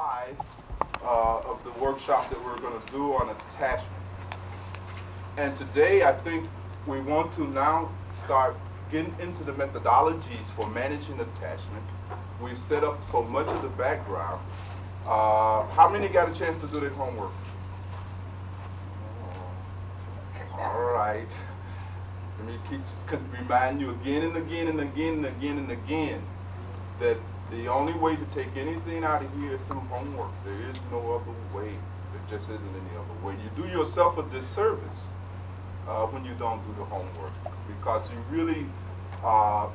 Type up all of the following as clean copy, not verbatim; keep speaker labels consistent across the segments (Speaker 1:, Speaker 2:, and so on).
Speaker 1: 5 of the workshop that we're going to do on attachment. And today I think we want to now start getting into the methodologies for managing attachment. We've set up so much of the background. How many got a chance to do their homework? All right. Let me remind you again and again and again and again and again that the only way to take anything out of here is through homework. There is no other way. There just isn't any other way. You do yourself a disservice when you don't do the homework, because you really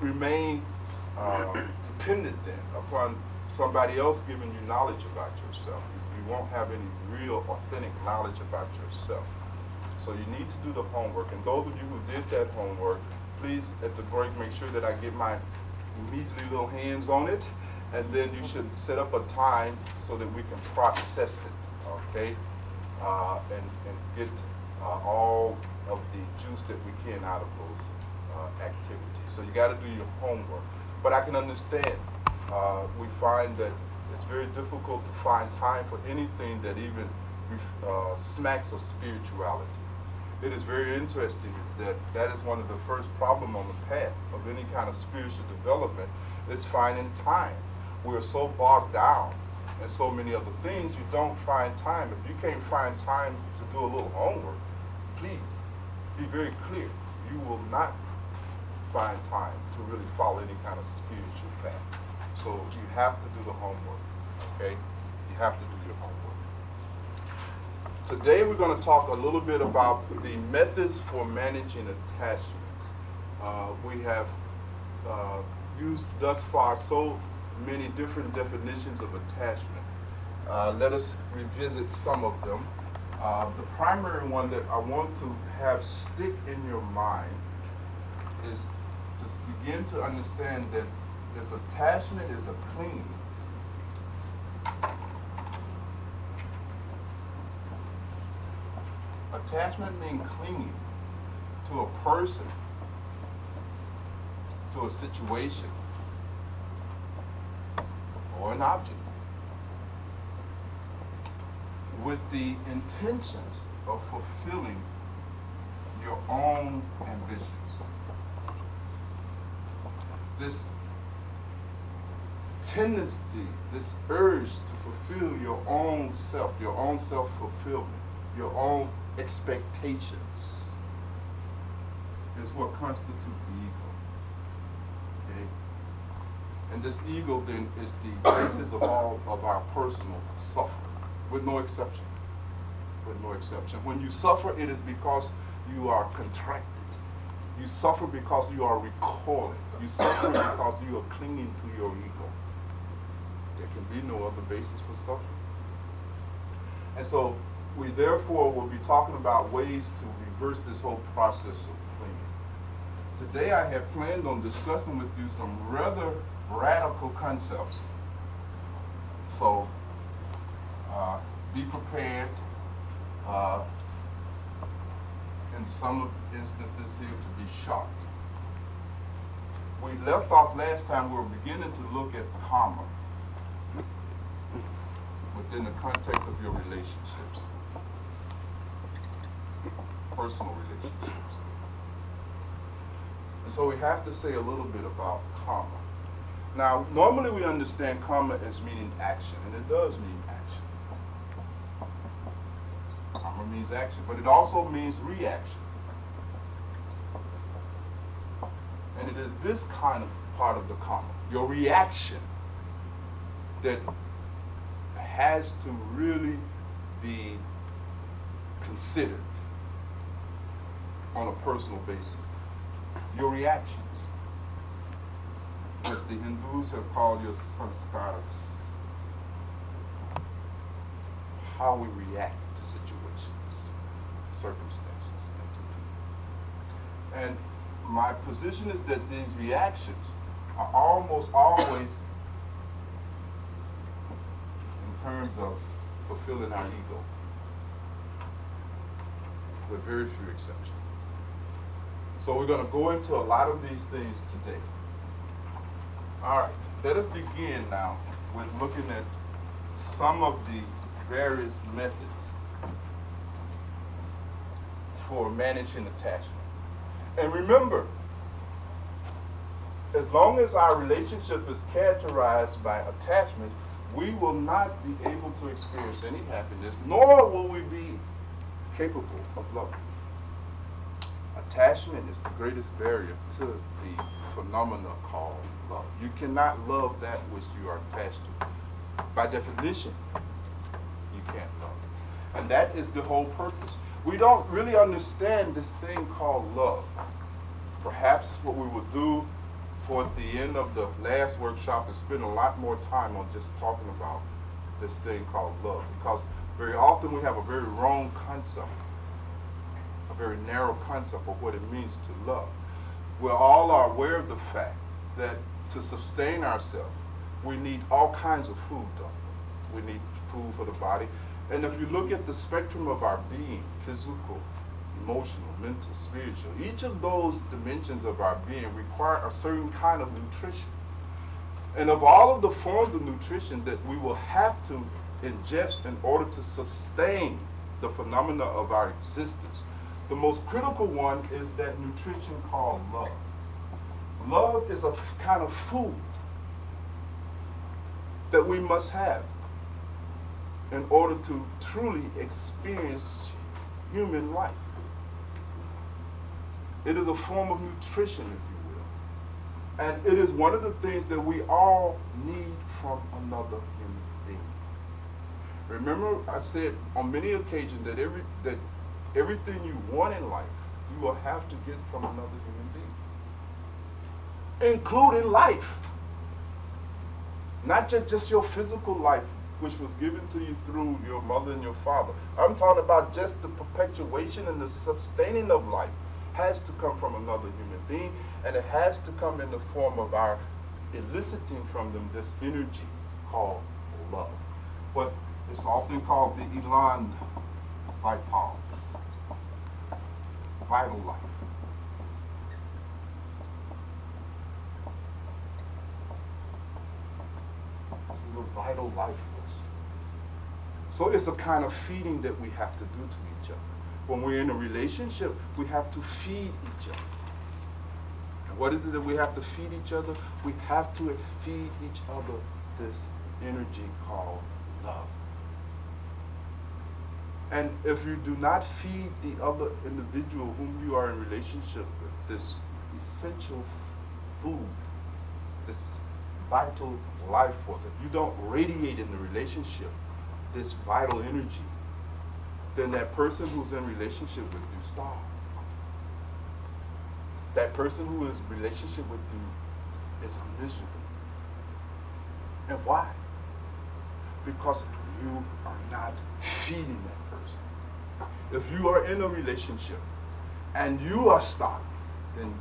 Speaker 1: remain dependent then upon somebody else giving you knowledge about yourself. You won't have any real authentic knowledge about yourself. So you need to do the homework. And those of you who did that homework, please at the break make sure that I get my measly little hands on it, and then you should set up a time so that we can process it, okay? And get all of the juice that we can out of those activities. So you got to do your homework. But I can understand, we find that it's very difficult to find time for anything that even smacks of spirituality. It is very interesting that that is one of the first problems on the path of any kind of spiritual development, is finding time. We're so bogged down in so many other things, you don't find time. If you can't find time to do a little homework, please be very clear. You will not find time to really follow any kind of spiritual path. So you have to do the homework, okay? You have to do your homework. Today we're going to talk a little bit about the methods for managing attachment. We have used thus far so many different definitions of attachment. Let us revisit some of them. The primary one that I want to have stick in your mind is to begin to understand that this attachment is a clinging. Attachment means clinging to a person, to a situation, or an object, with the intentions of fulfilling your own ambitions. This tendency, this urge to fulfill your own self-fulfillment, your own expectations, is what constitutes the ego. Okay? And this ego then is the basis of all of our personal suffering, with no exception. With no exception. When you suffer, it is because you are contracted. You suffer because you are recoiling. You suffer because you are clinging to your ego. There can be no other basis for suffering. And so we therefore will be talking about ways to reverse this whole process of clinging. Today I have planned on discussing with you some rather radical concepts. So be prepared in some instances here to be shocked. We left off last time, we were beginning to look at karma within the context of your relationships, personal relationships. And so we have to say a little bit about karma. Now, normally we understand karma as meaning action, and it does mean action. Karma means action, but it also means reaction. And it is this kind of part of the karma, your reaction, that has to really be considered on a personal basis. Your reactions, what the Hindus have called your sanskaras, how we react to situations, circumstances, and my position is that these reactions are almost always in terms of fulfilling our ego, with very few exceptions. So we're going to go into a lot of these things today. All right, let us begin now with looking at some of the various methods for managing attachment. And remember, as long as our relationship is characterized by attachment, we will not be able to experience any happiness, nor will we be capable of love. Attachment is the greatest barrier to the phenomena called love. You cannot love that which you are attached to. By definition, you can't love. And that is the whole purpose. We don't really understand this thing called love. Perhaps what we will do toward the end of the last workshop is spend a lot more time on just talking about this thing called love, because very often we have a very wrong concept, a very narrow concept of what it means to love. We all are aware of the fact that to sustain ourselves, we need all kinds of food, though. We need food for the body. And if you look at the spectrum of our being, physical, emotional, mental, spiritual, each of those dimensions of our being require a certain kind of nutrition. And of all of the forms of nutrition that we will have to ingest in order to sustain the phenomena of our existence, the most critical one is that nutrition called love. Love is a kind of food that we must have in order to truly experience human life. It is a form of nutrition, if you will. And it is one of the things that we all need from another human being. Remember, I said on many occasions that everything you want in life, you will have to get from another human being, including life. Not just your physical life, which was given to you through your mother and your father. I'm talking about just the perpetuation and the sustaining of life has to come from another human being, and it has to come in the form of our eliciting from them this energy called love. What is often called the elan vital, vital life. This is a vital life force. So it's a kind of feeding that we have to do to each other. When we're in a relationship, we have to feed each other. And what is it that we have to feed each other? We have to feed each other this energy called love. And if you do not feed the other individual whom you are in relationship with this essential food, this vital life force, if you don't radiate in the relationship this vital energy, then that person who's in relationship with you starves. That person who is in relationship with you is miserable. And why? Because you are not feeding that person. If you are in a relationship and you are starving, then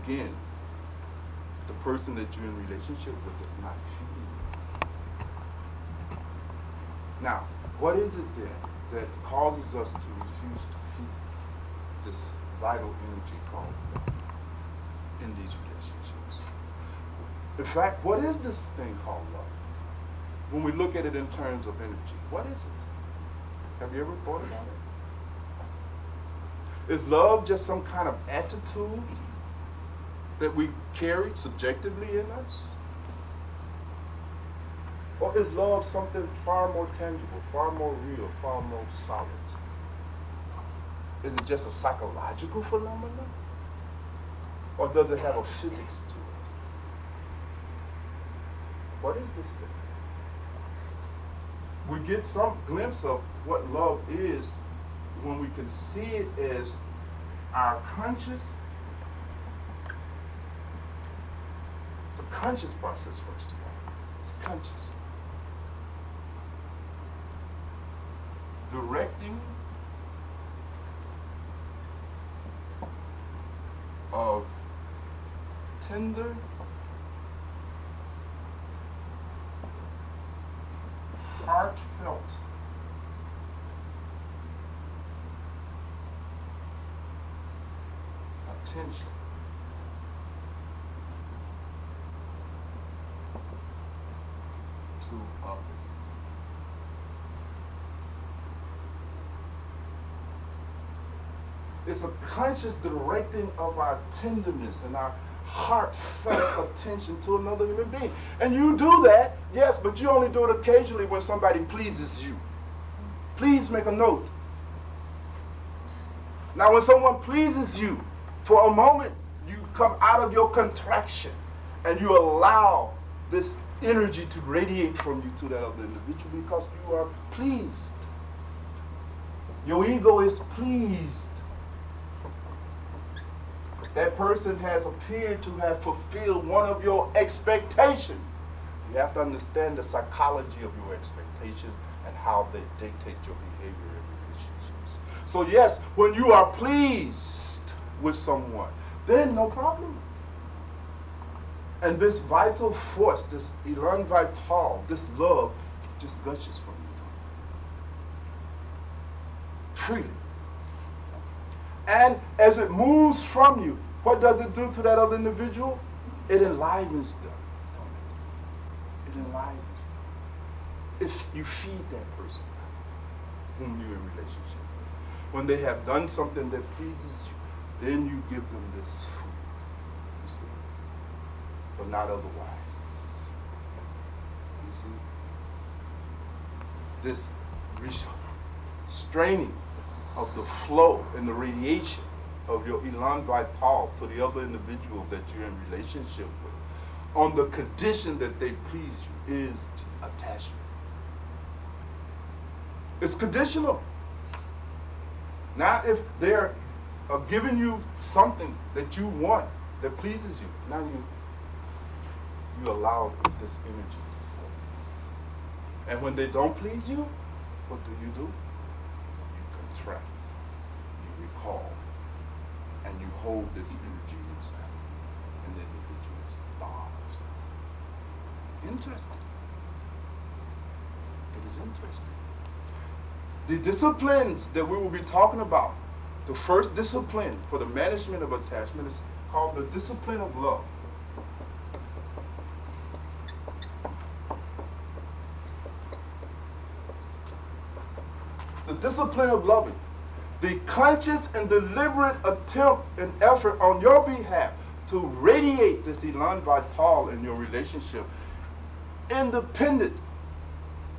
Speaker 1: again, the person that you're in relationship with is not feeding you. Now, what is it then that causes us to refuse to feed this vital energy called love in these relationships? In fact, what is this thing called love? When we look at it in terms of energy, what is it? Have you ever thought about it? Is love just some kind of attitude that we carry subjectively in us? Or is love something far more tangible, far more real, far more solid? Is it just a psychological phenomenon? Or does it have a physics to it? What is this thing? We get some glimpse of what love is when we can see it as our conscious. It's a conscious process, first of all. It's conscious. Directing of tender, heartfelt attention to others. it's a conscious directing of our tenderness and our heartfelt attention to another human being. And you do that, yes, but you only do it occasionally when somebody pleases you. Please make a note. Now, when someone pleases you, for a moment, you come out of your contraction and you allow this energy to radiate from you to that other individual because you are pleased. Your ego is pleased. That person has appeared to have fulfilled one of your expectations. You have to understand the psychology of your expectations and how they dictate your behavior in relationships. So yes, when you are pleased with someone, then no problem. And this vital force, this elan vital, this love, just gushes from you freely. And as it moves from you, what does it do to that other individual? It enlivens them. It enlivens them. If you feed that person whom you're in relationship with, when they have done something that pleases you, then you give them this food. You see? But not otherwise. You see? This straining of the flow and the radiation of your elan vital to the other individual that you're in relationship with, on the condition that they please you, is attachment. It's conditional. Now, if they're giving you something that you want, that pleases you, now you allow this energy to flow. And when they don't please you, what do? You contract, you recall, and you hold this energy inside, and the individual is bars. Interesting. It is interesting. The disciplines that we will be talking about, the first discipline for the management of attachment is called the discipline of love. The discipline of loving. The conscious and deliberate attempt and effort on your behalf to radiate this elan vital in your relationship, independent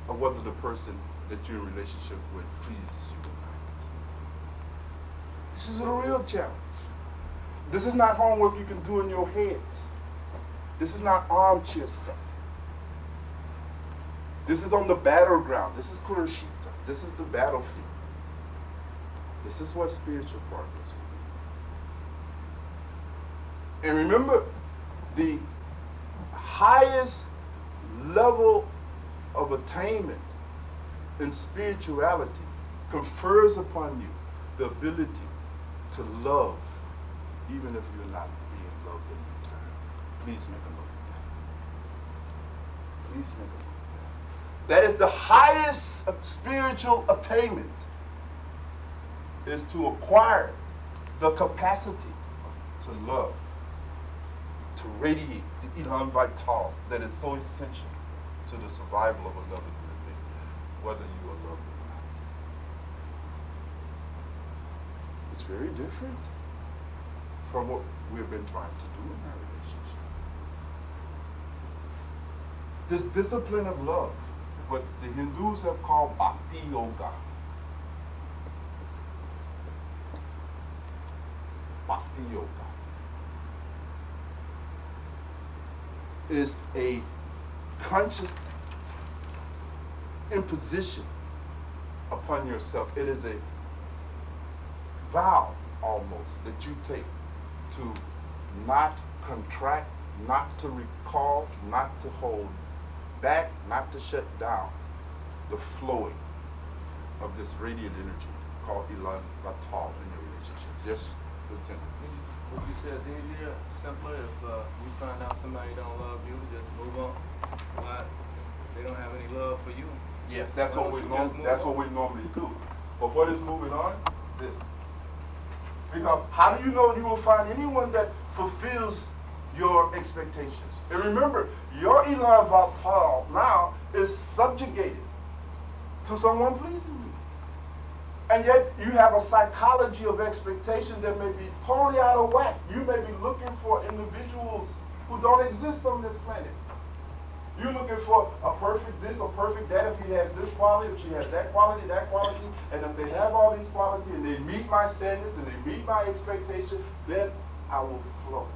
Speaker 1: of whether the person that you're in relationship with pleases you or not. This is a real challenge. This is not homework you can do in your head. This is not armchair stuff. This is on the battleground. This is Kurashita. This is the battlefield. This is what spiritual progress will be. And remember, the highest level of attainment in spirituality confers upon you the ability to love even if you're not being loved in return. Please make a note of that. Please make a note of that. That is the highest spiritual attainment, is to acquire the capacity to love, to radiate the elan vital that is so essential to the survival of another human being, whether you are loved or not. It's very different from what we've been trying to do in our relationship. This discipline of love, what the Hindus have called bhakti yoga. Bhakti yoga is a conscious imposition upon yourself. It is a vow almost that you take to not contract, not to recall, not to hold back, not to shut down the flowing of this radiant energy called elan vital in your relationship. Yes, Lieutenant.
Speaker 2: What you said is easier, simpler. If you find out somebody don't love you, just move on. Why? They don't have any love for you.
Speaker 1: Yes, that's what we normally do. But what is moving on? This. Because how do you know you will find anyone that fulfills your expectations? And remember, your elan vital now is subjugated to someone pleasing you. And yet you have a psychology of expectation that may be totally out of whack. You may be looking for individuals who don't exist on this planet. You're looking for a perfect this, a perfect that, if he has this quality, if she has that quality, and if they have all these qualities and they meet my standards and they meet my expectations, then I will flow.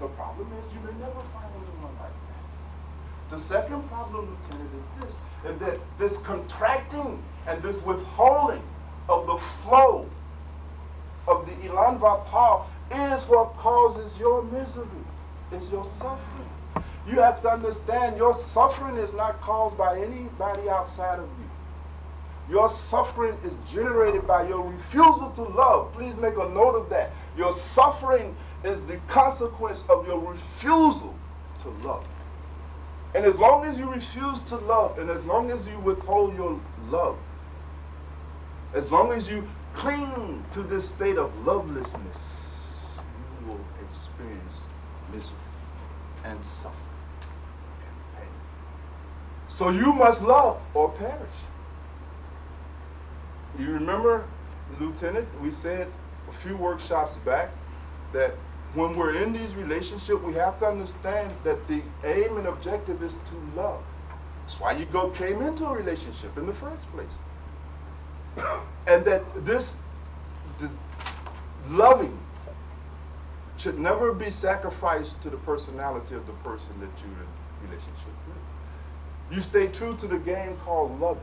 Speaker 1: The problem is you may never find anyone like that. The second problem, Lieutenant, is that this contracting and this withholding of the flow of the elan vital is what causes your misery. It's your suffering. You have to understand your suffering is not caused by anybody outside of you. Your suffering is generated by your refusal to love. Please make a note of that. Your suffering is the consequence of your refusal to love. And as long as you refuse to love, and as long as you withhold your love, as long as you cling to this state of lovelessness, you will experience misery and suffering. So you must love or perish. You remember, Lieutenant, we said a few workshops back that when we're in these relationships, we have to understand that the aim and objective is to love. That's why you came into a relationship in the first place. And that the loving should never be sacrificed to the personality of the person that you're in relationship with. You stay true to the game called loving.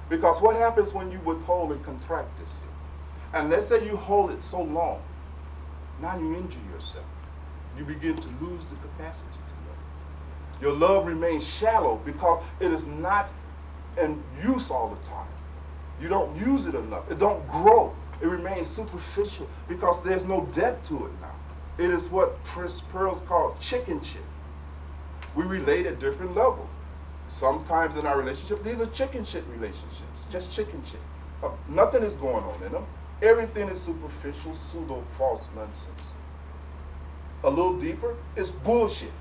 Speaker 1: Because what happens when you withhold and contract this? And let's say you hold it so long, now you injure yourself. You begin to lose the capacity to love. Your love remains shallow because it is not in use all the time. You don't use it enough. It don't grow. It remains superficial because there's no depth to it now. It is what Prince Pearl's called chicken shit. We relate at different levels. Sometimes in our relationship, these are chicken shit relationships, just chicken shit. Nothing is going on in them. Everything is superficial, pseudo, false nonsense. A little deeper is bullshit.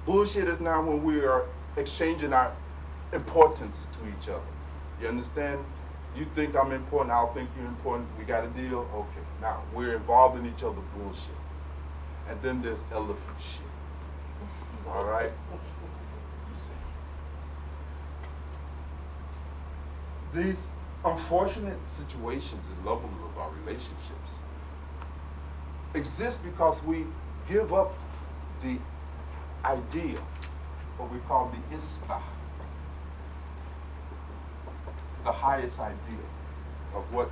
Speaker 1: Bullshit is now when we are exchanging our importance to each other. You understand? You think I'm important, I'll think you're important, we got a deal? Okay, now we're involved in each other's bullshit. And then there's elephant shit. All right? These unfortunate situations and levels of our relationships exist because we give up the idea, what we call the islah, the highest idea of what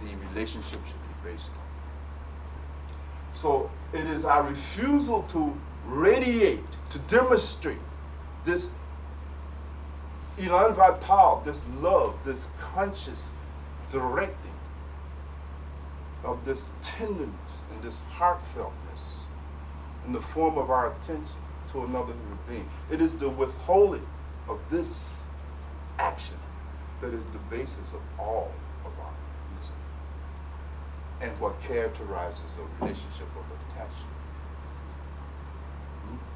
Speaker 1: the relationship should be based on. So it is our refusal to radiate, to demonstrate this elan vital, this love, this conscious directing of this tenderness and this heartfeltness in the form of our attention to another human being. It is the withholding of this action that is the basis of all of our misery and what characterizes the relationship of attachment.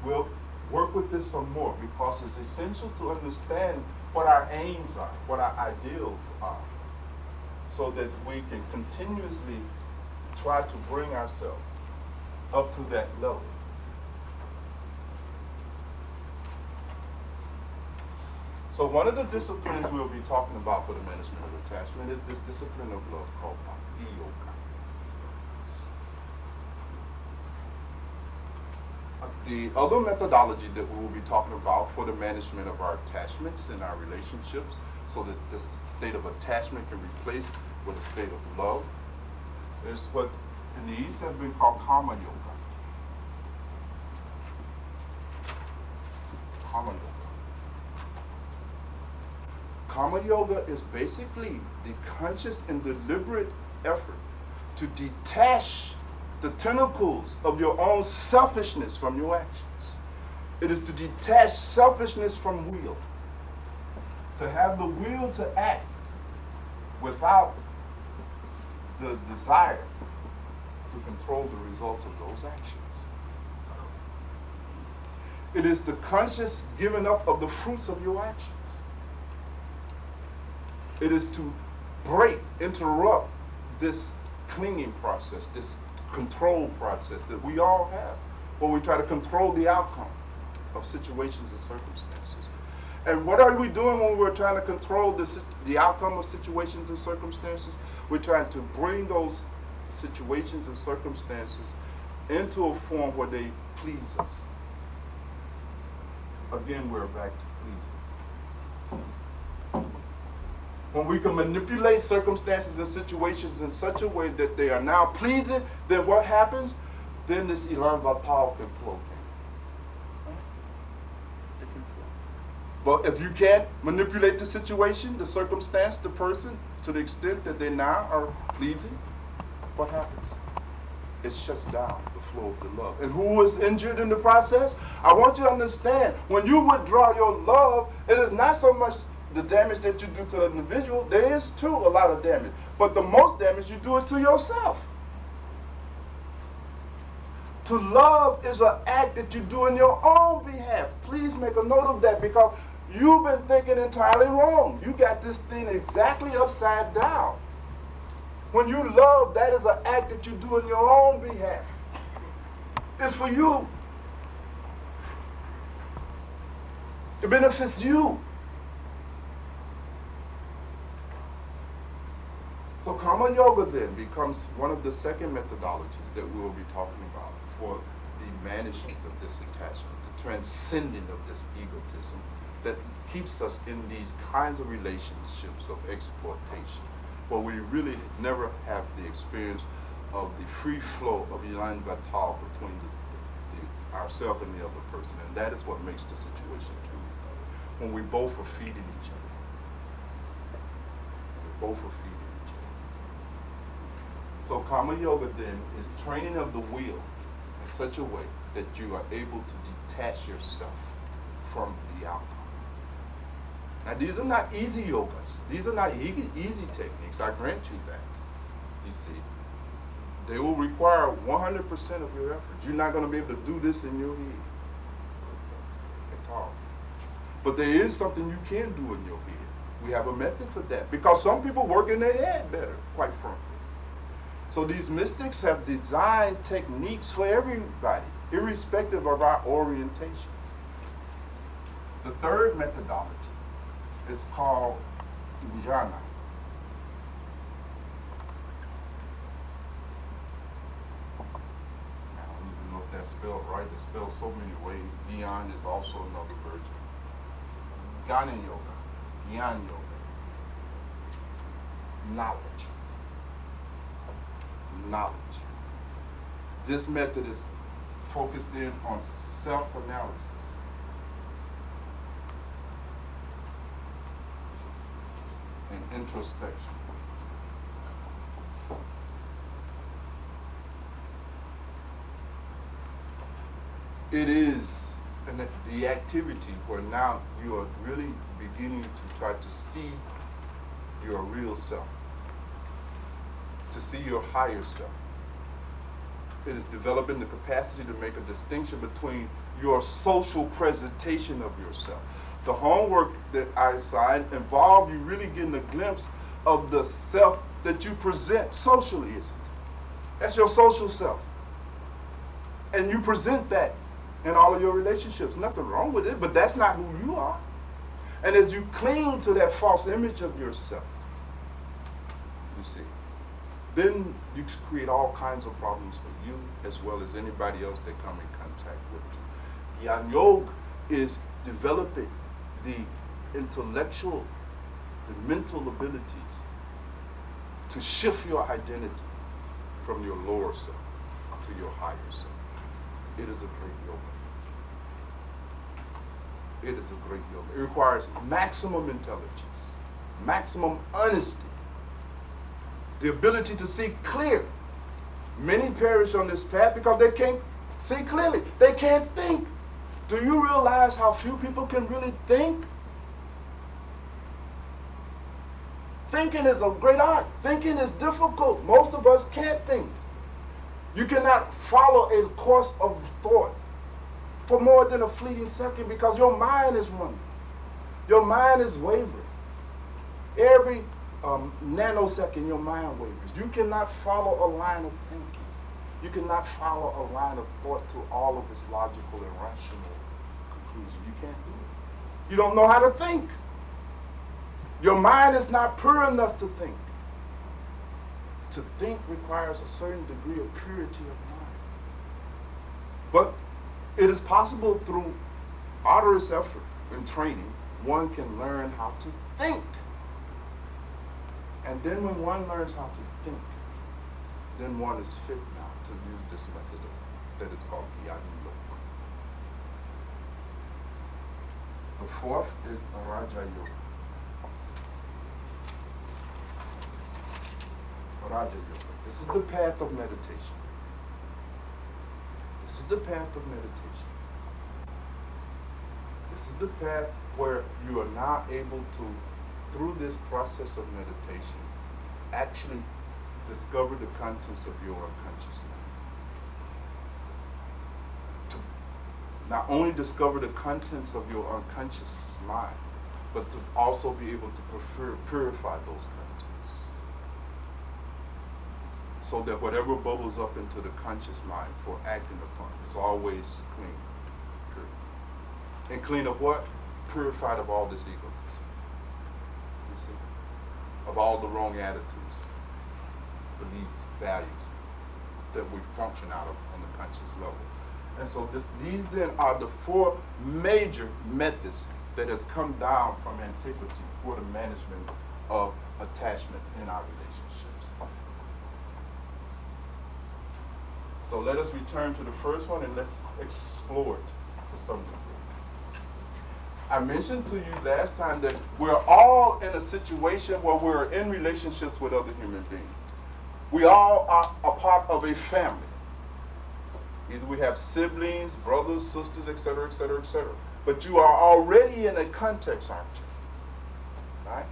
Speaker 1: We'll work with this some more because it's essential to understand what our aims are, what our ideals are, so that we can continuously try to bring ourselves up to that level. So one of the disciplines we'll be talking about for the management of attachment is this discipline of love called yoga. The other methodology that we will be talking about for the management of our attachments and our relationships, so that this state of attachment can be replaced with a state of love, is what in the East has been called karma yoga. Karma yoga. Karma yoga is basically the conscious and deliberate effort to detach the tentacles of your own selfishness from your actions. It is to detach selfishness from will. To have the will to act without the desire to control the results of those actions. It is the conscious giving up of the fruits of your actions. It is to interrupt this clinging process, this control process that we all have, where we try to control the outcome of situations and circumstances. And what are we doing when we're trying to control the outcome of situations and circumstances? We're trying to bring those situations and circumstances into a form where they please us. Again, we're back to pleasing. When we can manipulate circumstances and situations in such a way that they are now pleasing, then what happens? Then this elan vital can flow. But if you can't manipulate the situation, the circumstance, the person, to the extent that they now are pleasing, what happens? It shuts down the flow of the love. And who is injured in the process? I want you to understand, when you withdraw your love, it is not so much the damage that you do to the individual. There is too a lot of damage. But the most damage you do is to yourself. To love is an act that you do in your own behalf. Please make a note of that, because you've been thinking entirely wrong. You got this thing exactly upside down. When you love, that is an act that you do in your own behalf. It's for you. It benefits you. So Karma Yoga then becomes one of the second methodologies that we will be talking about for the management of this attachment, the transcending of this egotism that keeps us in these kinds of relationships of exploitation, where we really never have the experience of the free flow of elan vital between ourselves and the other person. And that is what makes the situation truly love, when we both are feeding each other. We both are feeding each other. So Karma Yoga then is training of the will in such a way that you are able to detach yourself from the outcome. Now, these are not easy yogas. These are not easy techniques. I grant you that. You see, they will require 100% of your effort. You're not going to be able to do this in your head at all. But there is something you can do in your head. We have a method for that, because some people work in their head better, quite frankly. So these mystics have designed techniques for everybody, irrespective of our orientation. The third methodology is called jhana. I don't even know if that's spelled right. It's spelled so many ways. Gyan is also another version. Jnana Yoga, Gyan Yoga, knowledge. Knowledge. This method is focused in on self-analysis. And introspection. It is the activity where now you are really beginning to try to see your real self, to see your higher self. It is developing the capacity to make a distinction between your social presentation of yourself. The homework that I assigned involved you really getting a glimpse of the self that you present socially, isn't it? That's your social self. And you present that in all of your relationships. Nothing wrong with it, but that's not who you are. And as you cling to that false image of yourself, you see, then you create all kinds of problems for you as well as anybody else that come in contact with you. Jnana Yoga is developing the intellectual, the mental abilities to shift your identity from your lower self to your higher self. It is a great yoga. It is a great yoga. It requires maximum intelligence, maximum honesty, the ability to see clear. Many perish on this path because they can't see clearly. They can't think. Do you realize how few people can really think? Thinking is a great art. Thinking is difficult. Most of us can't think. You cannot follow a course of thought for more than a fleeting second because your mind is wandering. Your mind is wavering. Every nanosecond your mind wavers. You cannot follow a line of thinking. You cannot follow a line of thought to all of its logical and rational conclusion. You can't do it. You don't know how to think. Your mind is not pure enough to think. To think requires a certain degree of purity of mind. But it is possible through arduous effort and training, one can learn how to think. And then when one learns how to think, then one is fit now to use this method that is called Giyadilok. The fourth is Raja Yoga. Raja Yoga. This is the path of meditation. This is the path of meditation. This is the path where you are now able to, through this process of meditation, actually discover the contents of your unconscious mind. To not only discover the contents of your unconscious mind, but to also be able to purify those contents. So that whatever bubbles up into the conscious mind for acting upon is always clean. Good. And clean of what? Purified of all this egotism. You see? Of all the wrong attitudes, beliefs, values that we function out of on the conscious level. And so these then are the four major methods that has come down from antiquity for the management of attachment in our relationships. So let us return to the first one and let's explore it to some degree. I mentioned to you last time that we're all in a situation where we're in relationships with other human beings. We all are a part of a family. Either we have siblings, brothers, sisters, etc., etc., etc. But you are already in a context, aren't you? Right?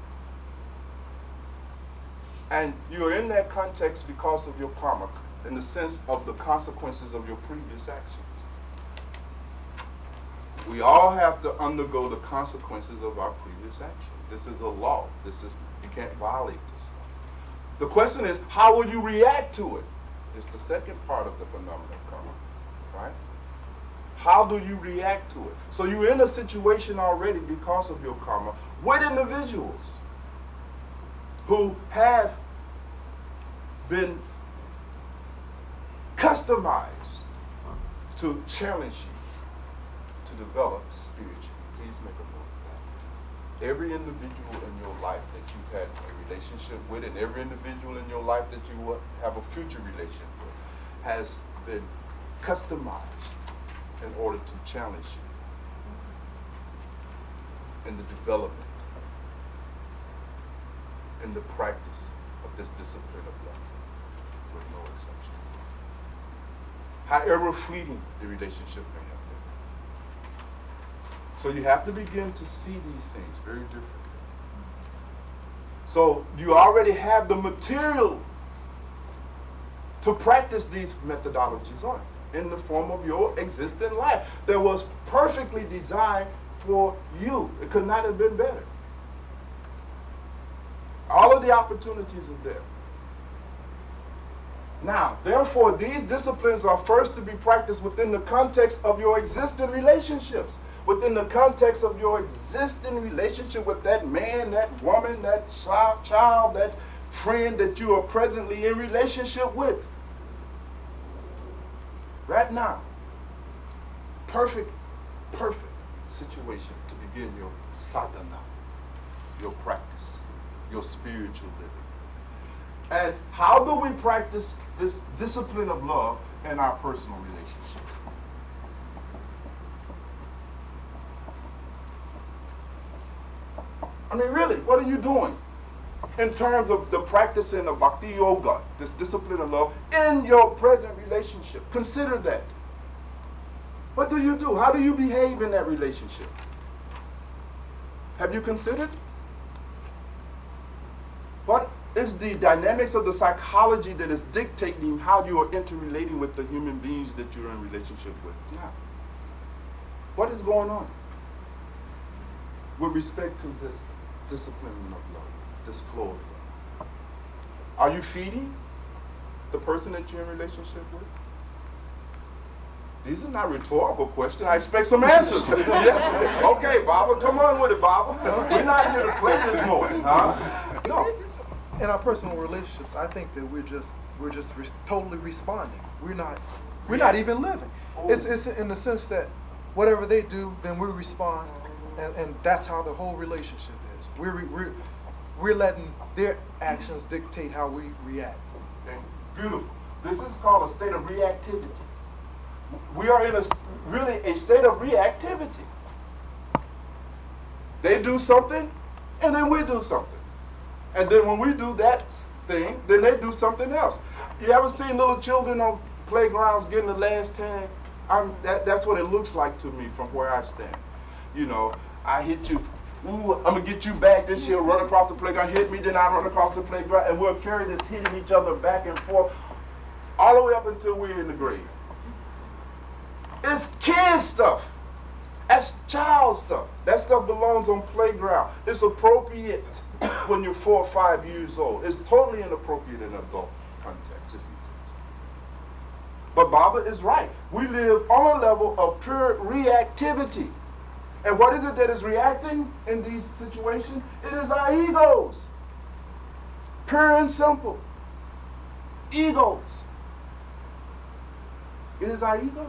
Speaker 1: And you're in that context because of your karma, in the sense of the consequences of your previous actions. We all have to undergo the consequences of our previous action. This is a law. You can't violate this law. The question is, how will you react to it? It's the second part of the phenomenon of karma, right? How do you react to it? So you're in a situation already because of your karma with individuals who have been customized to challenge you to develop spiritually. Please make a note of that. Every individual in your life that you've had a relationship with, and every individual in your life that you will have a future relationship with, has been customized in order to challenge you in the development, in the practice of this discipline of love, with no exception. However fleeting the relationship may have been. So you have to begin to see these things very differently. So you already have the material to practice these methodologies on, in the form of your existing life that was perfectly designed for you. It could not have been better. All of the opportunities are there. Now, therefore, these disciplines are first to be practiced within the context of your existing relationships, within the context of your existing relationship with that man, that woman, that child, that friend that you are presently in relationship with. Right now, perfect situation to begin your sadhana, your practice, your spiritual living. And how do we practice this discipline of love in our personal relationships? I mean, really, what are you doing in terms of the practicing of bhakti yoga, this discipline of love, in your present relationship? Consider that. What do you do? How do you behave in that relationship? Have you considered? What is the dynamics of the psychology that is dictating how you are interrelating with the human beings that you're in relationship with now? What is going on with respect to this discipline of love? this flow of love? Are you feeding the person that you're in relationship with? These are not rhetorical questions. I expect some answers. Yes. Okay, Baba, come on with it, Baba. We're not here to play this morning, huh? No.
Speaker 3: In our personal relationships, I think that we're just totally responding. We're not even living. It's in the sense that whatever they do, then we respond, and that's how the whole relationship is. We're letting their actions dictate how we react.
Speaker 1: Okay. Beautiful. This is called a state of reactivity. We are in really a state of reactivity. They do something, and then we do something. And then when we do that thing, then they do something else. You ever seen little children on playgrounds getting the last tag? That's what it looks like to me from where I stand. You know, I hit you. Ooh, I'm going to get you back this year, run across the playground, hit me, then I run across the playground, and we'll carry this hitting each other back and forth all the way up until we're in the grave. It's kid stuff. That's child stuff. That stuff belongs on playground. It's appropriate when you're 4 or 5 years old. It's totally inappropriate in adult context. But Baba is right. We live on a level of pure reactivity. And what is it that is reacting in these situations? It is our egos. Pure and simple. Egos. It is our egos.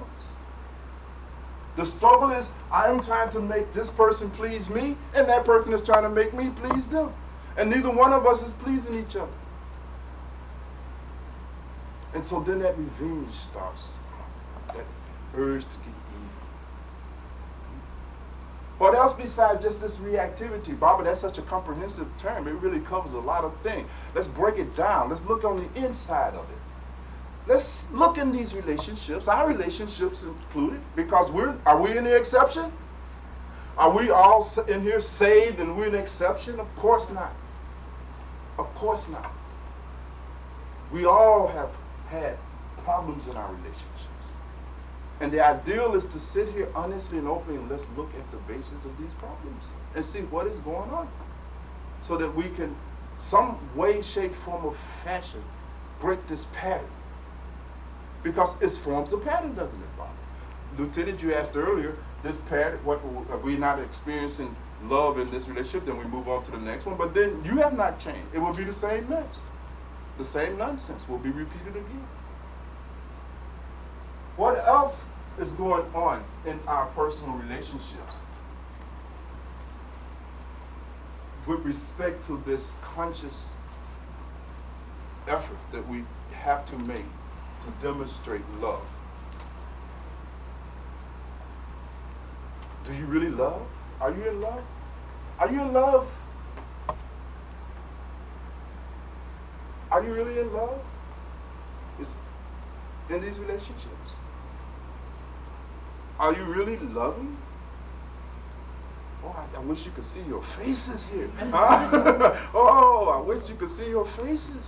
Speaker 1: The struggle is, I am trying to make this person please me, and that person is trying to make me please them. And neither one of us is pleasing each other. And so then that revenge starts, that urge to get even. What else besides just this reactivity? Baba, that's such a comprehensive term. It really covers a lot of things. Let's break it down. Let's look on the inside of it. Let's look in these relationships, our relationships included, because are we in the exception? Are we all in here saved and we're an exception? Of course not. Of course not. We all have had problems in our relationships. And the ideal is to sit here honestly and openly and let's look at the basis of these problems and see what is going on so that we can, some way, shape, form, or fashion, break this pattern. Because it forms a pattern, doesn't it, Bob? Lieutenant, you asked earlier, this pattern, what are we not experiencing love in this relationship, then we move on to the next one, but then you have not changed. It will be the same mess. The same nonsense will be repeated again. What else is going on in our personal relationships with respect to this conscious effort that we have to make to demonstrate love? Do you really love? Are you in love? Are you in love? Are you really in love? In these relationships? Are you really loving? Oh, I wish you could see your faces here. Oh, I wish you could see your faces.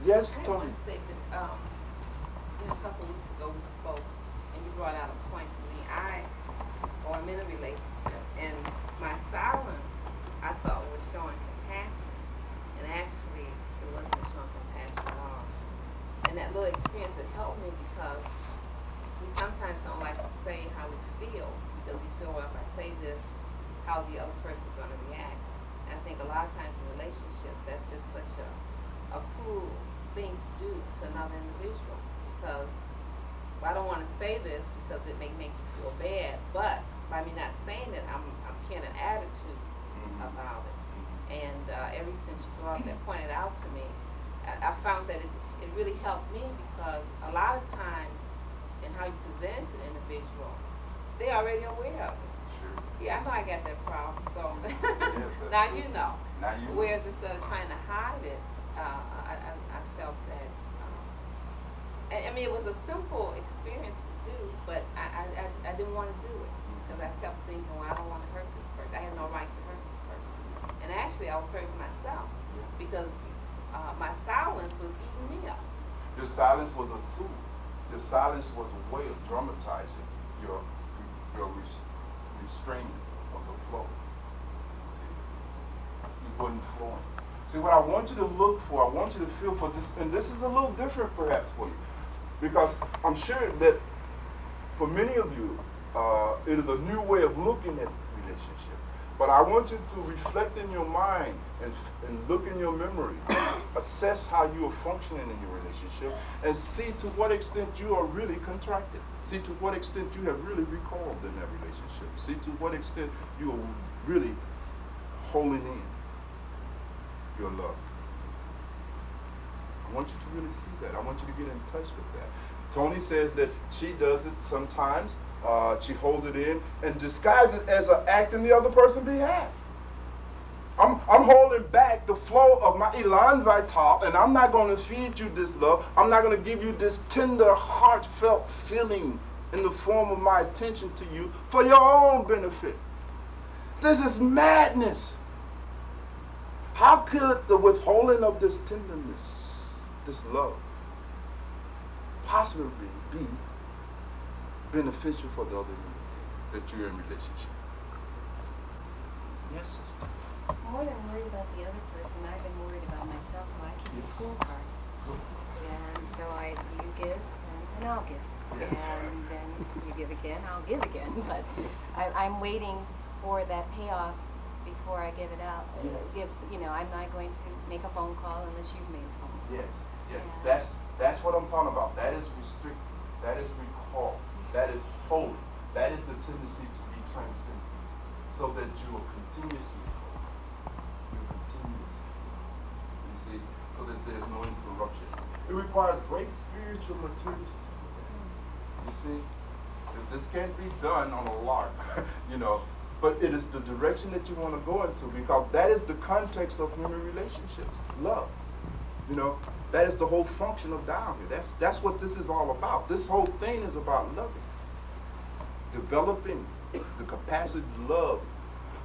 Speaker 1: Yes, Tony.
Speaker 4: I want to say that, a couple of weeks ago we spoke, and you brought out a point to me. I'm in a relationship, and my silence, I thought, was showing compassion, and actually, it wasn't showing compassion at all. And that little experience had helped me because we sometimes don't like to say how we feel, because we feel, well, if I say this, how the other person's going to react. And I think a lot of times in relationships, that's just such a cruel thing to do to another individual, because I don't want to say this because it may make you feel bad, but by me not saying it, I'm carrying an attitude about it. And ever since you brought that, pointed out to me, I found that it really helped me, because a lot of times in how you present an individual, they're already aware of it.
Speaker 1: Sure.
Speaker 4: Yeah, I know I got that problem, so
Speaker 1: Yes,
Speaker 4: now you know.
Speaker 1: Now you know.
Speaker 4: Whereas instead of trying to hide it, I felt that, I mean, it was a simple experience to do, but I didn't want to do it, because I kept thinking, well, I don't want to hurt this person. I had no right to hurt this person. And actually, I was hurting myself, because my silence was eating me up.
Speaker 1: Your silence was a tool. Your silence was a way of dramatizing your restraining of the flow. See? wasn't flowing. See, what I want you to look for, I want you to feel for this, and this is a little different perhaps for you, because I'm sure that for many of you, it is a new way of looking at relationship. But I want you to reflect in your mind and look in your memory, assess how you are functioning in your relationship, and see to what extent you are really contracted. See to what extent you have really recoiled in that relationship. See to what extent you are really holding in your love. I want you to really see that. I want you to get in touch with that. Tony says that she does it sometimes. She holds it in and disguises it as an act in the other person's behalf. I'm holding back the flow of my elan vital, and I'm not going to feed you this love. I'm not going to give you this tender, heartfelt feeling in the form of my attention to you for your own benefit. This is madness. How could the withholding of this tenderness, this love, possibly be beneficial for the other human that you're in relationship? Yes, sister.
Speaker 5: More than worried about the other person, I've been worried about myself, so I keep a scorecard. And so you give, and I'll give.
Speaker 1: Yes.
Speaker 5: And then you give again, I'll give again. But I'm waiting for that payoff before I give it out.
Speaker 1: Yes.
Speaker 5: I'm not going to make a phone call unless you've made a phone call.
Speaker 1: Yes, yes.
Speaker 5: Yeah.
Speaker 1: That's what I'm talking about. That is restricted. That is recall. That is holy. That is the tendency to be transcendent, so that you will continuously flow. You continuously flow. You see, so that there's no interruption. It requires great spiritual maturity. You see, this can't be done on a lark, but it is the direction that you want to go into, because that is the context of human relationships, love. That is the whole function of down here. That's what this is all about. This whole thing is about loving, developing the capacity to love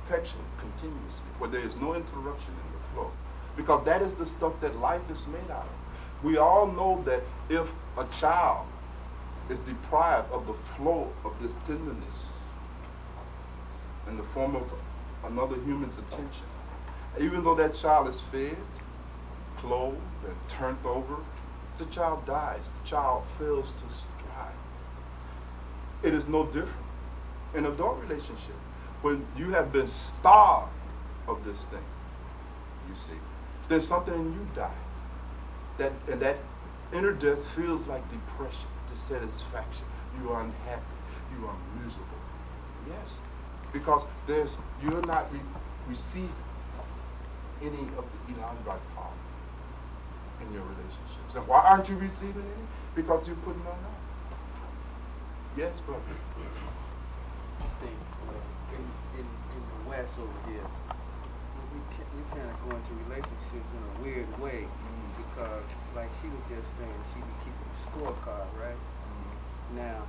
Speaker 1: perfection continuously, where there is no interruption in the flow, because that is the stuff that life is made out of. We all know that if a child is deprived of the flow of this tenderness in the form of another human's attention, even though that child is fed, clothed, and turned over, the child dies. The child fails to strive. It is no different in an adult relationship. When you have been starved of this thing, you see, then something in you dies. And that inner death feels like depression, dissatisfaction. You are unhappy. You are miserable. Yes, because you're not receiving any of the elan vital in your relationships. And why aren't you receiving any? Because you're putting on out. Yes, brother.
Speaker 6: I think in the West over here, we kind of go into relationships in a weird way, because, like she was just saying, she be keeping a scorecard, right? Now,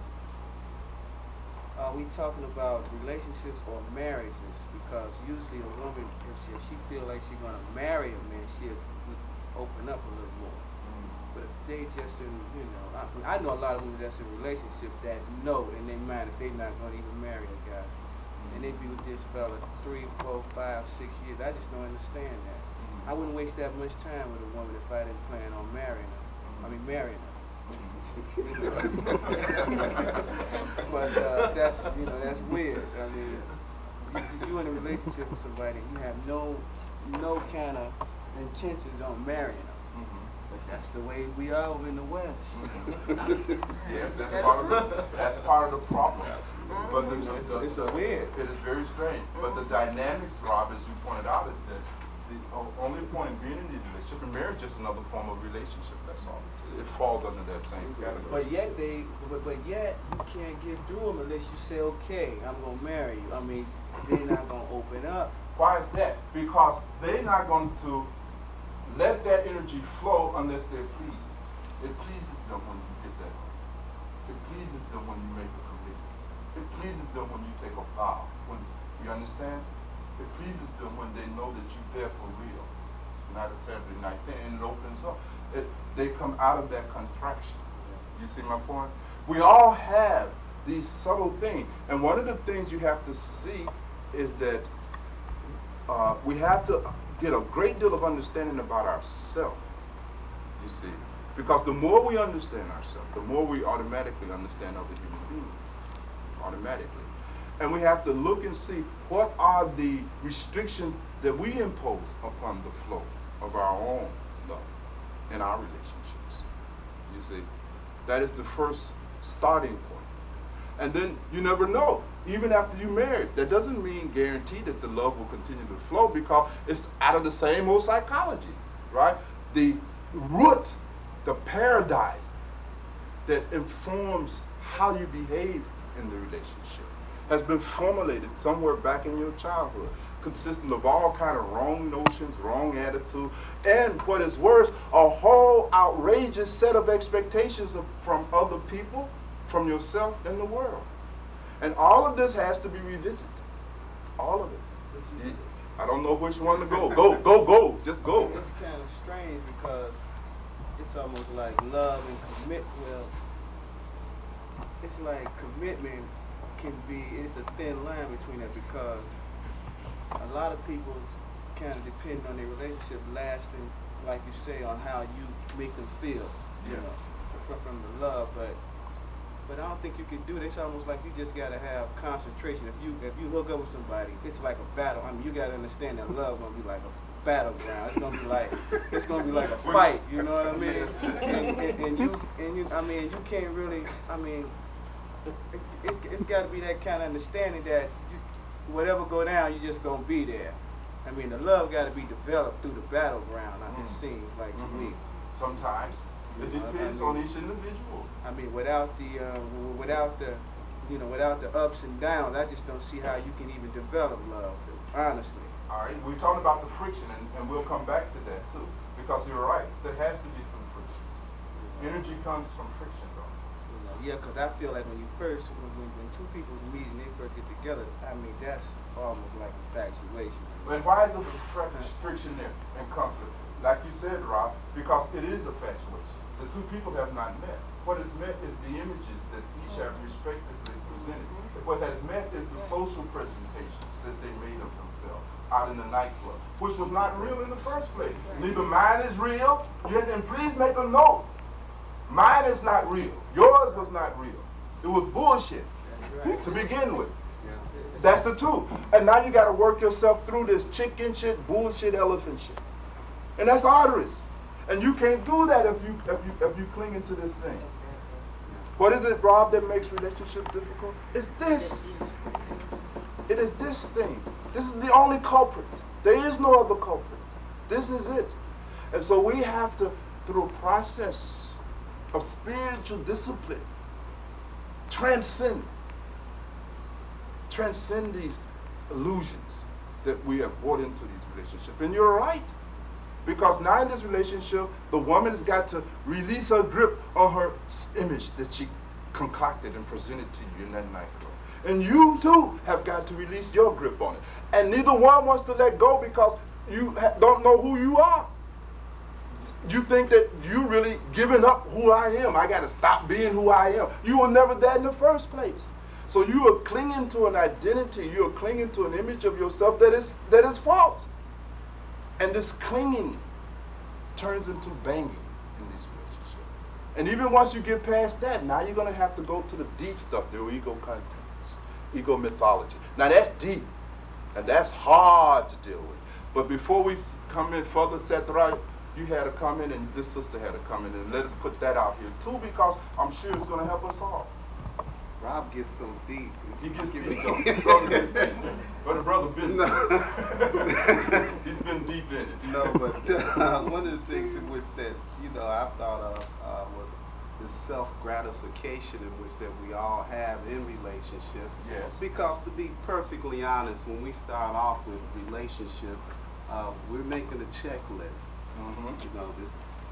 Speaker 6: are we talking about relationships or marriages? Because usually a woman, if she feel like she's gonna marry a man, she'll open up a little more. But if they just in, I know a lot of women that's in relationships that know in their mind that they're not going to even marry a guy. And they be with this fella 3, 4, 5, 6 years. I just don't understand that. I wouldn't waste that much time with a woman if I didn't plan on marrying her. Marrying her. But that's weird. I mean, you in a relationship with somebody, you have no kind of intentions on marrying them. But that's the way we are over in the West.
Speaker 1: Yes, that's part of the problem. But it's weird. It is very strange. But the dynamics, Rob, as you pointed out, is that the only point in being in the relationship, and marriage is another form of relationship. That's all. It falls under that same category.
Speaker 6: But yet you can't get through them unless you say, okay, I'm gonna marry you. I mean, they're not gonna open up.
Speaker 1: Why is that? Because they're not going to let that energy flow unless they're pleased. It pleases them when you get that. It pleases them when you make a commitment. It pleases them when you take a vow. You understand? It pleases them when they know that you're there for real. It's not a Saturday night thing, and it opens up. They come out of that contraction. You see my point? We all have these subtle things, and one of the things you have to see is that we have to get a great deal of understanding about ourselves, you see. Because the more we understand ourselves, the more we automatically understand other human beings, automatically. And we have to look and see what are the restrictions that we impose upon the flow of our own love in our relationships, you see. That is the first starting point. And then you never know. Even after you're married, that doesn't mean guarantee that the love will continue to flow, because it's out of the same old psychology, right? The root, the paradigm that informs how you behave in the relationship has been formulated somewhere back in your childhood, consisting of all kind of wrong notions, wrong attitude, and what is worse, a whole outrageous set of expectations from other people, from yourself, and the world. And all of this has to be revisited. All of it. I don't know which one to go. Go. Just go.
Speaker 6: It's kind of strange because it's almost like love and commitment. Well, it's like commitment can be, it's a thin line between it, because a lot of people kind of depend on their relationship lasting, like you say, on how you make them feel, you know, from the love. But I don't think you can do it. It's almost like you just gotta have concentration. If you hook up with somebody, it's like a battle. I mean, you gotta understand that love gonna be like a battleground. It's gonna be like a fight. You know what I mean? And you, I mean, you can't really. I mean, it's got to be that kind of understanding that whatever go down, you just gonna be there. I mean, the love got to be developed through the battleground. It seems like to me.
Speaker 1: Sometimes it depends on each individual.
Speaker 6: I mean, without the ups and downs, I just don't see how you can even develop love, honestly.
Speaker 1: All right, we're talking about the friction, and we'll come back to that too, because you're right. There has to be some friction. Energy comes from friction, though.
Speaker 6: Yeah, because I feel like when two people meet and they first get together, I mean, that's almost like infatuation.
Speaker 1: But why is the friction there and conflict? Like you said, Rob, because it is infatuation. The two people have not met. What is met is the images that each have respectively presented. What has met is the social presentations that they made of themselves out in the nightclub, which was not real in the first place. Neither mine is real, and please make a note. Mine is not real. Yours was not real. It was bullshit to begin with. That's the truth. And now you got to work yourself through this chicken shit, bullshit, elephant shit. And that's arduous. And you can't do that if you cling into this thing. What is it, Rob, that makes relationships difficult? It's this. It is this thing. This is the only culprit. There is no other culprit. This is it. And so we have to, through a process of spiritual discipline, transcend these illusions that we have brought into these relationships. And you're right. Because now in this relationship, the woman has got to release her grip on her image that she concocted and presented to you in that nightclub. And you too have got to release your grip on it. And neither one wants to let go because you don't know who you are. You think that you really giving up who I am. I got to stop being who I am. You were never that in the first place. So you are clinging to an identity. You are clinging to an image of yourself that is false. And this clinging turns into banging in these relationships. And even once you get past that, now you're going to have to go to the deep stuff, the ego contents, ego mythology. Now that's deep, and that's hard to deal with. But before we come in further, Sethrai, you had a comment, and this sister had a comment, and let us put that out here too, because I'm sure it's going to help us all.
Speaker 7: Rob gets so deep.
Speaker 1: He gets deep. But the brother been he's been deep in it.
Speaker 7: No, but one of the things in which that I thought of was the self-gratification in which that we all have in relationships.
Speaker 1: Yes.
Speaker 7: Because to be perfectly honest, when we start off with relationship, we're making a checklist.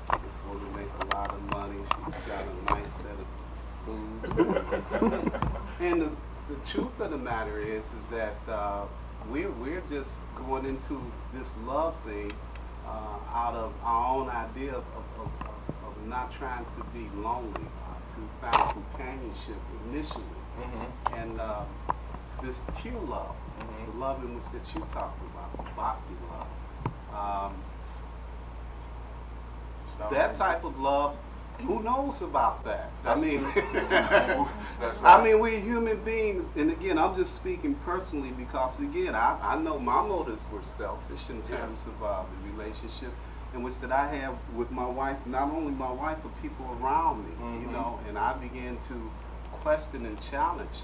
Speaker 7: This woman makes a lot of money. She's got a nice set of boobs. And the truth of the matter is that we're just going into this love thing out of our own idea of not trying to be lonely, to find companionship initially. And this pure love, the love in which that you talked about, the bhakti love, That type of love, who knows about that?
Speaker 1: That's
Speaker 7: I mean,
Speaker 1: true. That's
Speaker 7: I
Speaker 1: right.
Speaker 7: mean, we're human beings, and again, I'm just speaking personally because, again, I know my motives were selfish in terms of the relationship in which that I have with my wife, not only my wife, but people around me, you know, and I began to question and challenge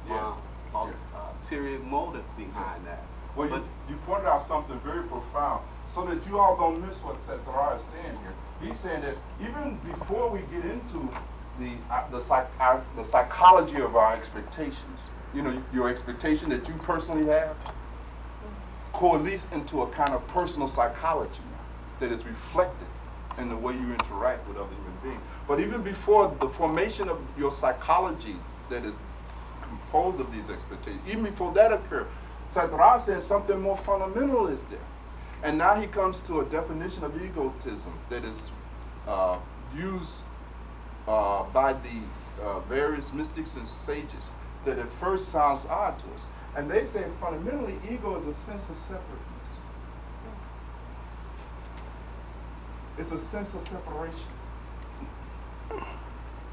Speaker 7: my ulterior motive behind that.
Speaker 1: Well, you pointed out something very profound, so that you all don't miss what Setra is saying here. He's saying that even before we get into the psychology of our expectations, you know, your expectation that you personally have, coalesce into a kind of personal psychology that is reflected in the way you interact with other human beings. But even before the formation of your psychology that is composed of these expectations, even before that occurs, Setra says something more fundamental is there. And now he comes to a definition of egotism that is used by the various mystics and sages that at first sounds odd to us. And they say fundamentally ego is a sense of separateness. It's a sense of separation.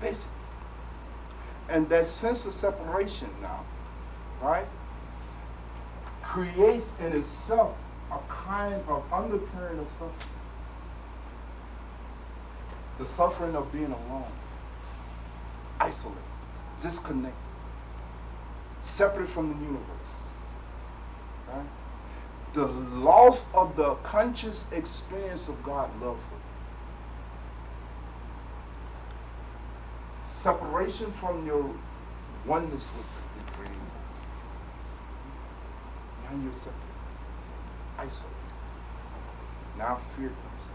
Speaker 1: Basically. And that sense of separation now, right, creates in itself a kind of undercurrent of suffering. The suffering of being alone, isolated, disconnected, separate from the universe. Right? The loss of the conscious experience of God's love for you. Separation from your oneness with the Creator. Now you're separate. Isolated. Now fear comes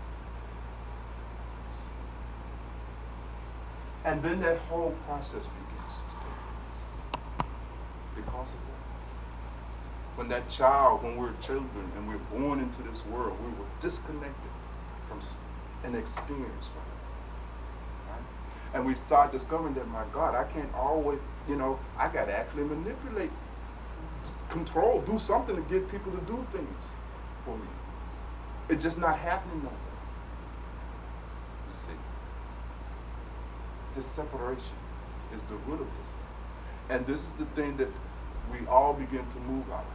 Speaker 1: in. And then that whole process begins to take place. Because of that. When that child, when we're children and we're born into this world, we were disconnected from an experience from it. Right? And we start discovering that, my God, I can't always, you know, I got to actually manipulate, control, do something to get people to do things for me. It's just not happening no more. You see, this separation is the root of this thing. And this is the thing that we all begin to move out of.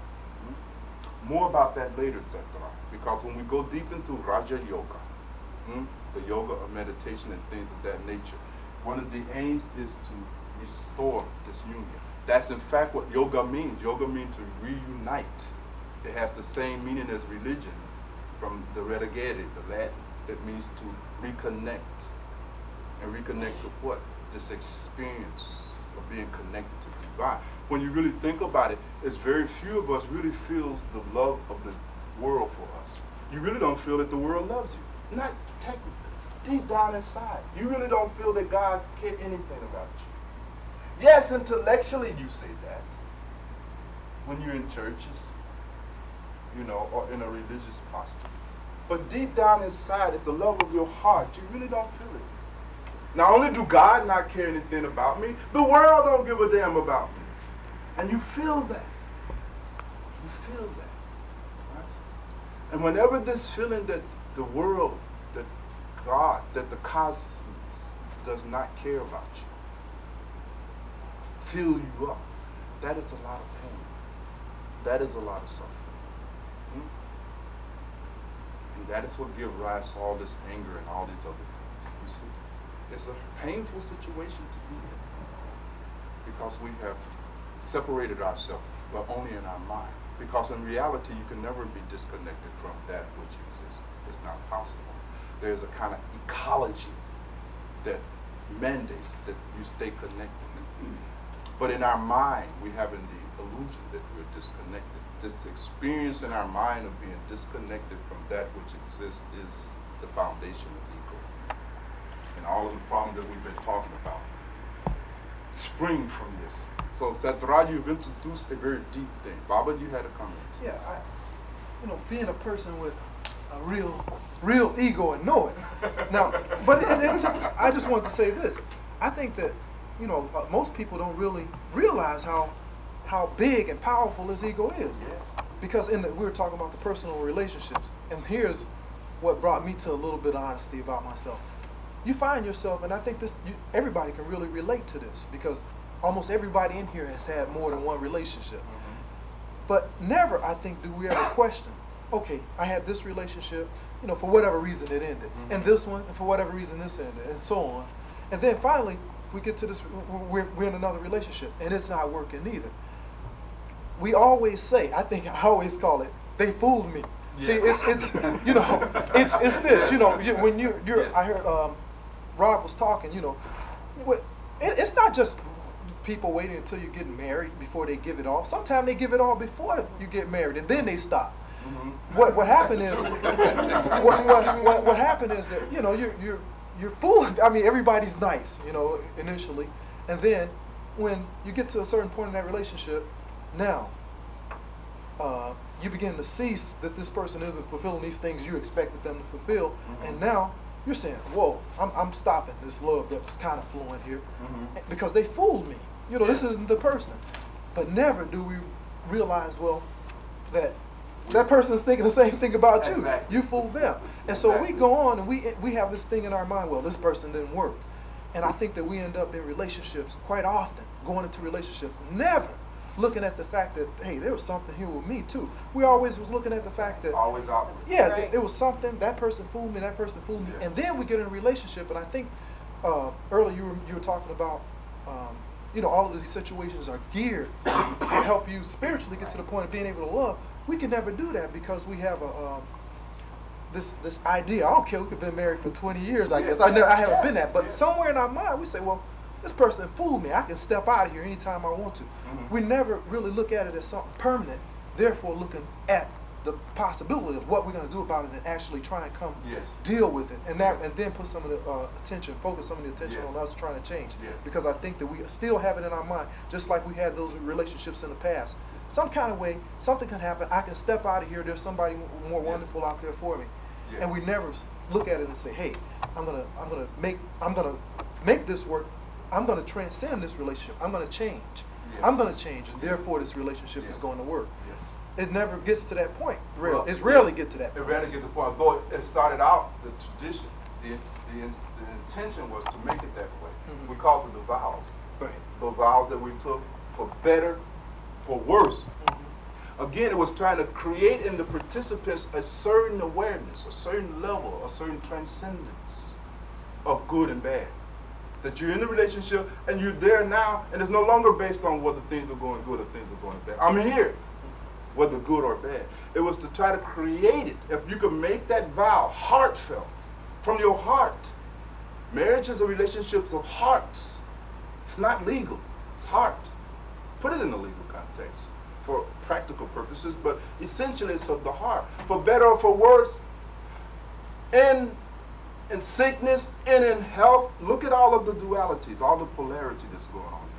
Speaker 1: More about that later, Setra, because when we go deep into Raja Yoga, the yoga of meditation and things of that nature, one of the aims is to restore this union. That's in fact what yoga means. Yoga means to reunite. It has the same meaning as religion from the Redigere, the Latin, that means to reconnect. And reconnect to what? This experience of being connected to the divine. When you really think about it, it's very few of us really feels the love of the world for us. You really don't feel that the world loves you. Not technically. Deep down inside. You really don't feel that God cares anything about you. Yes, intellectually you say that. When you're in churches, you know, or in a religious posture. But deep down inside, at the level of your heart, you really don't feel it. Not only do God not care anything about me, the world don't give a damn about me. And you feel that. You feel that. Right? And whenever this feeling that the world, that God, that the cosmos does not care about you, fill you up, that is a lot of pain. That is a lot of suffering. And that is what gives rise to all this anger and all these other things. You see? It's a painful situation to be in. Because we have separated ourselves, but only in our mind. Because in reality, you can never be disconnected from that which exists. It's not possible. There's a kind of ecology that mandates that you stay connected. But in our mind, we have the illusion that we're disconnected. This experience in our mind of being disconnected from that which exists is the foundation of ego. And all of the problems that we've been talking about spring from this. So, Setra, you've introduced a very deep thing. Baba, you had a comment.
Speaker 3: Yeah, being a person with a real ego and know it. Now, but I just want to say this. I think that, most people don't really realize how big and powerful this ego is.
Speaker 1: Yeah.
Speaker 3: Because we were talking about the personal relationships, and here's what brought me to a little bit of honesty about myself. You find yourself, and I think everybody can really relate to this, because almost everybody in here has had more than one relationship. But never, I think, do we ever question, okay, I had this relationship, you know, for whatever reason it ended, and this one, and for whatever reason this ended, and so on. And then finally, we get to this, we're in another relationship, and it's not working either. We always say, I always call it, they fooled me. Yeah. See, it's you know, it's this, you know, when I heard Rob was talking, you know, it's not just people waiting until you get married before they give it all. Sometimes they give it all before you get married, and then they stop. What happened is, what happened is that, you know, you're fooled. I mean, everybody's nice, you know, initially, and then when you get to a certain point in that relationship, now you begin to see that this person isn't fulfilling these things you expected them to fulfill, and now you're saying, whoa, I'm stopping this love that was kind of flowing here, because they fooled me. You know, this isn't the person. But never do we realize, well, that person's thinking the same thing about you. Exactly. You fooled them. And so we go on and we have this thing in our mind, well, this person didn't work. And I think that we end up in relationships quite often, going into relationships, never looking at the fact that, hey, there was something here with me too. We always was looking at the fact that,
Speaker 1: always outward.
Speaker 3: Yeah, right. There was something, that person fooled me, that person fooled me. Yeah. And then we get in a relationship, and I think earlier you were talking about, you know, all of these situations are geared to help you spiritually get to the point of being able to love. We can never do that because we have this idea. I don't care, we could have been married for 20 years, I guess. I haven't been that. But somewhere in our mind, we say, well, this person fooled me. I can step out of here anytime I want to. We never really look at it as something permanent, therefore looking at the possibility of what we're going to do about it and actually try and come deal with it. And then put some of the focus some of the attention on us trying to change. Because I think that we still have it in our mind, just like we had those relationships in the past. Some kind of way, something can happen. I can step out of here. There's somebody more wonderful out there for me. And we never look at it and say, hey, I'm gonna make this work. I'm going to transcend this relationship. I'm going to change. I'm going to change, and therefore this relationship is going to work. It never gets to that point. It's rarely get to that point.
Speaker 1: It rarely get to the point. Though it started out, the tradition, the intention was to make it that way. We called it the vows. The vows that we took for better, for worse. Again, it was trying to create in the participants a certain awareness, a certain level, a certain transcendence of good and bad. That you're in the relationship and you're there now, and it's no longer based on whether things are going good or things are going bad. I'm here, whether good or bad. It was to try to create it. If you could make that vow heartfelt, from your heart. Marriage is a relationship of hearts. It's not legal, it's heart. Put it in the legal context for practical purposes, but essentially it's of the heart. For better or for worse, in sickness and in health, look at all of the dualities, all the polarity that's going on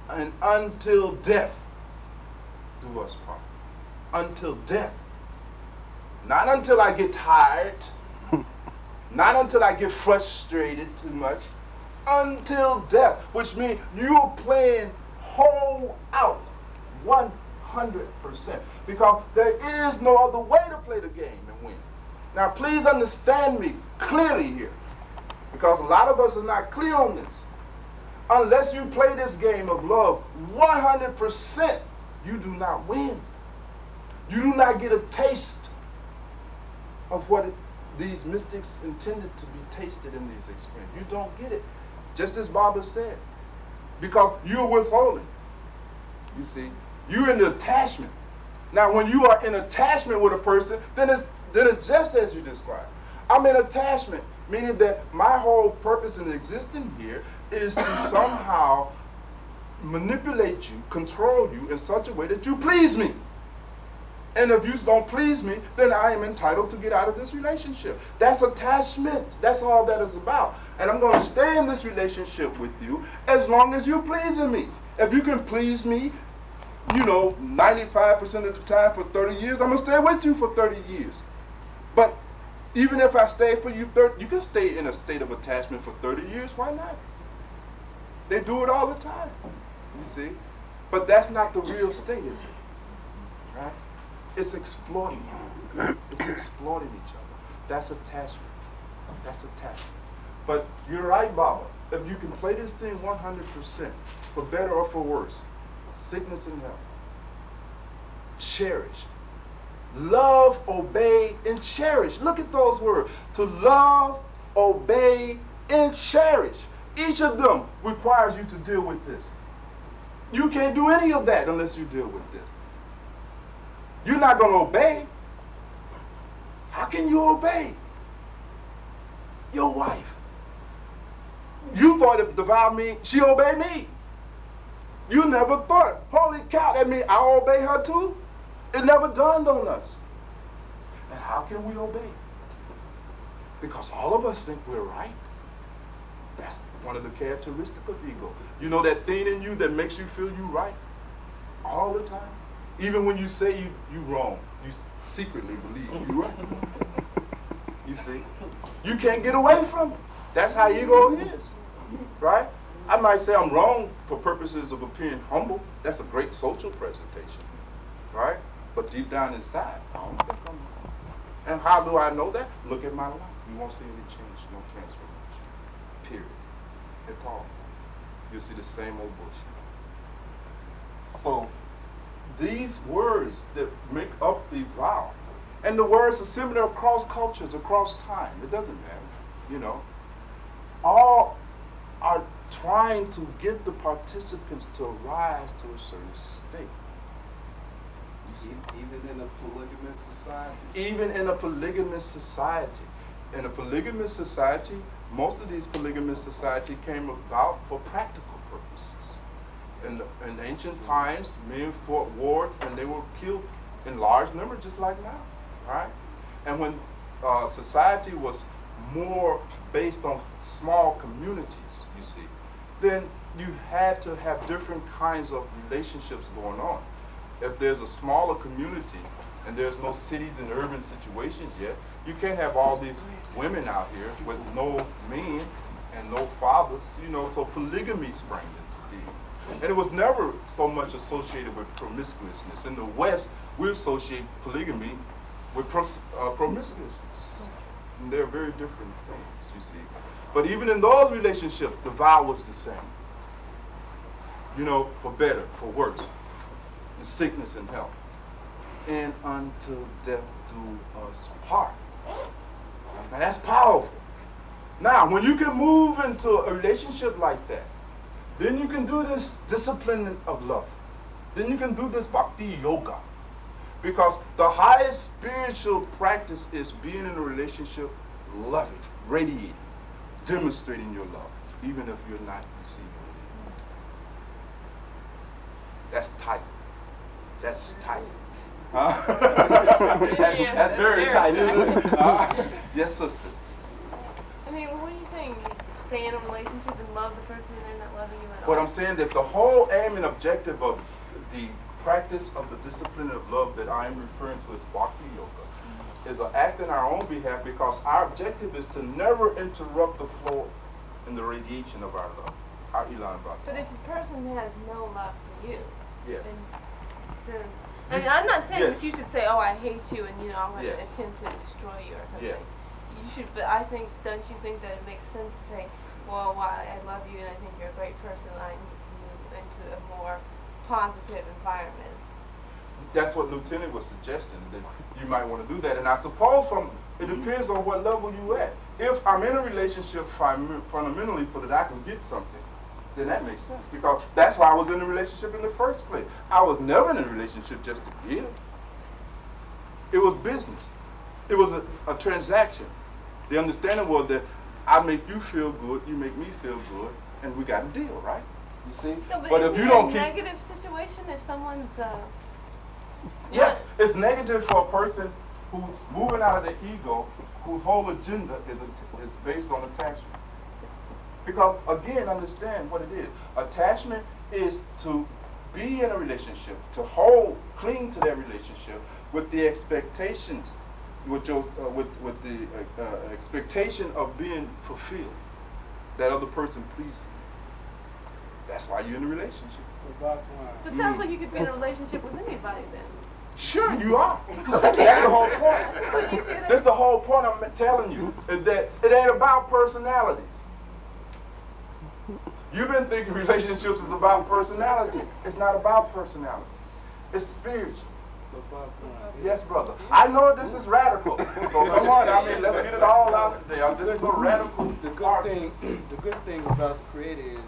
Speaker 1: here. And until death do us part. Until death. Not until I get tired, not until I get frustrated too much, until death, which means you're playing whole out, 100%. Because there is no other way to play the game and win. Now please understand me clearly here, because a lot of us are not clear on this. Unless you play this game of love 100%, you do not win. You do not get a taste of what these mystics intended to be tasted in these experiences. You don't get it, just as Baba said, because you're withholding. You see, you're in the attachment. Now when you are in attachment with a person, then it's just as you described. I'm in attachment, meaning that my whole purpose in existing here is to somehow manipulate you, control you in such a way that you please me. And if you don't please me, then I am entitled to get out of this relationship. That's attachment. That's all that is about. And I'm going to stay in this relationship with you as long as you're pleasing me. If you can please me, you know, 95% of the time for 30 years, I'm going to stay with you for 30 years. But even if I stay for you 30, you can stay in a state of attachment for 30 years. Why not? They do it all the time, you see. But that's not the real state, is it? Right? It's exploiting you. It's exploiting each other. That's attachment. That's attachment. But you're right, Baba. If you can play this thing 100%, for better or for worse, sickness and health, cherish, love, obey, and cherish. Look at those words. To love, obey, and cherish. Each of them requires you to deal with this. You can't do any of that unless you deal with this. You're not going to obey. How can you obey your wife? You thought if the vow means she obeyed me. You never thought, holy cow, that means I obey her too? It never dawned on us. And how can we obey? Because all of us think we're right. That's one of the characteristics of ego. You know that thing in you that makes you feel you right all the time? Even when you say you wrong, you secretly believe you right. You see? You can't get away from it. That's how ego is, right? I might say I'm wrong for purposes of appearing humble. That's a great social presentation, right? But deep down inside, I don't think I'm wrong. And how do I know that? Look at my life. You won't see any change, no transformation, period. At all. You'll see the same old bullshit. So these words that make up the vow, and the words are similar across cultures, across time. It doesn't matter, you know. All are trying to get the participants to rise to a certain state.
Speaker 7: Even in a polygamous society?
Speaker 1: Even in a polygamous society. In a polygamous society, most of these polygamous society came about for practical purposes. In ancient times, men fought wars and they were killed in large numbers just like now, right? And when society was more based on small communities, you see, then you had to have different kinds of relationships going on. If there's a smaller community and there's no cities and urban situations yet, you can't have all these women out here with no men and no fathers, you know, so polygamy sprang into being. And it was never so much associated with promiscuousness. In the West, we associate polygamy with promiscuousness. And they're very different things, you see. But even in those relationships, the vow was the same. You know, for better, for worse, in sickness and health. And until death do us part. Now that's powerful. Now, when you can move into a relationship like that, then you can do this discipline of love. Then you can do this bhakti yoga. Because the highest spiritual practice is being in a relationship, loving, radiating, demonstrating your love, even if you're not receiving it. That's tight. That's tight. That's very tight, isn't it? Yes, sister.
Speaker 8: I mean, what do you think? You stay in a relationship and love the person and they're not loving you at all?
Speaker 1: What I'm saying that the whole aim and objective of the practice of the discipline of love that I am referring to as bhakti yoga is an act in our own behalf, because our objective is to never interrupt the flow and the radiation of our love, our elan bhakti.
Speaker 8: But if a person has no love for you,
Speaker 1: yes.
Speaker 8: then I mean, I'm not saying
Speaker 1: yes.
Speaker 8: that you should say, oh, I hate you, and, you know, I'm going to
Speaker 1: yes.
Speaker 8: attempt to destroy you or something.
Speaker 1: Yes.
Speaker 8: You should, but I think, don't you think that it makes sense to say, well, while I love you and I think you're a great person, I need to move into a more positive environment?
Speaker 1: That's what Lieutenant was suggesting, that you might want to do that. And I suppose it depends on what level you at. If I'm in a relationship fundamentally so that I can get something, then that makes sense. Because that's why I was in a relationship in the first place. I was never in a relationship just to give. It was business. It was a transaction. The understanding was that I make you feel good, you make me feel good, and we got a deal, right? You see?
Speaker 8: No,
Speaker 1: but if you don't keep...
Speaker 8: negative situation if someone's...
Speaker 1: Yes, it's negative for a person who's moving out of the ego, whose whole agenda is based on attachment. Because, again, understand what it is. Attachment is to be in a relationship, to cling to that relationship with the expectations, with the expectation of being fulfilled. That other person pleases you. That's why you're in a relationship.
Speaker 8: But it sounds like you could be in a relationship with anybody then.
Speaker 1: Sure, you are. That's the whole point. That's the whole point I'm telling you, is that it ain't about personalities. You've been thinking relationships is about personality. It's not about personalities. It's spiritual. Yes, brother. I know this is radical. So come on, I mean, let's get it all out today. This is a radical.
Speaker 6: The good thing about the Creator is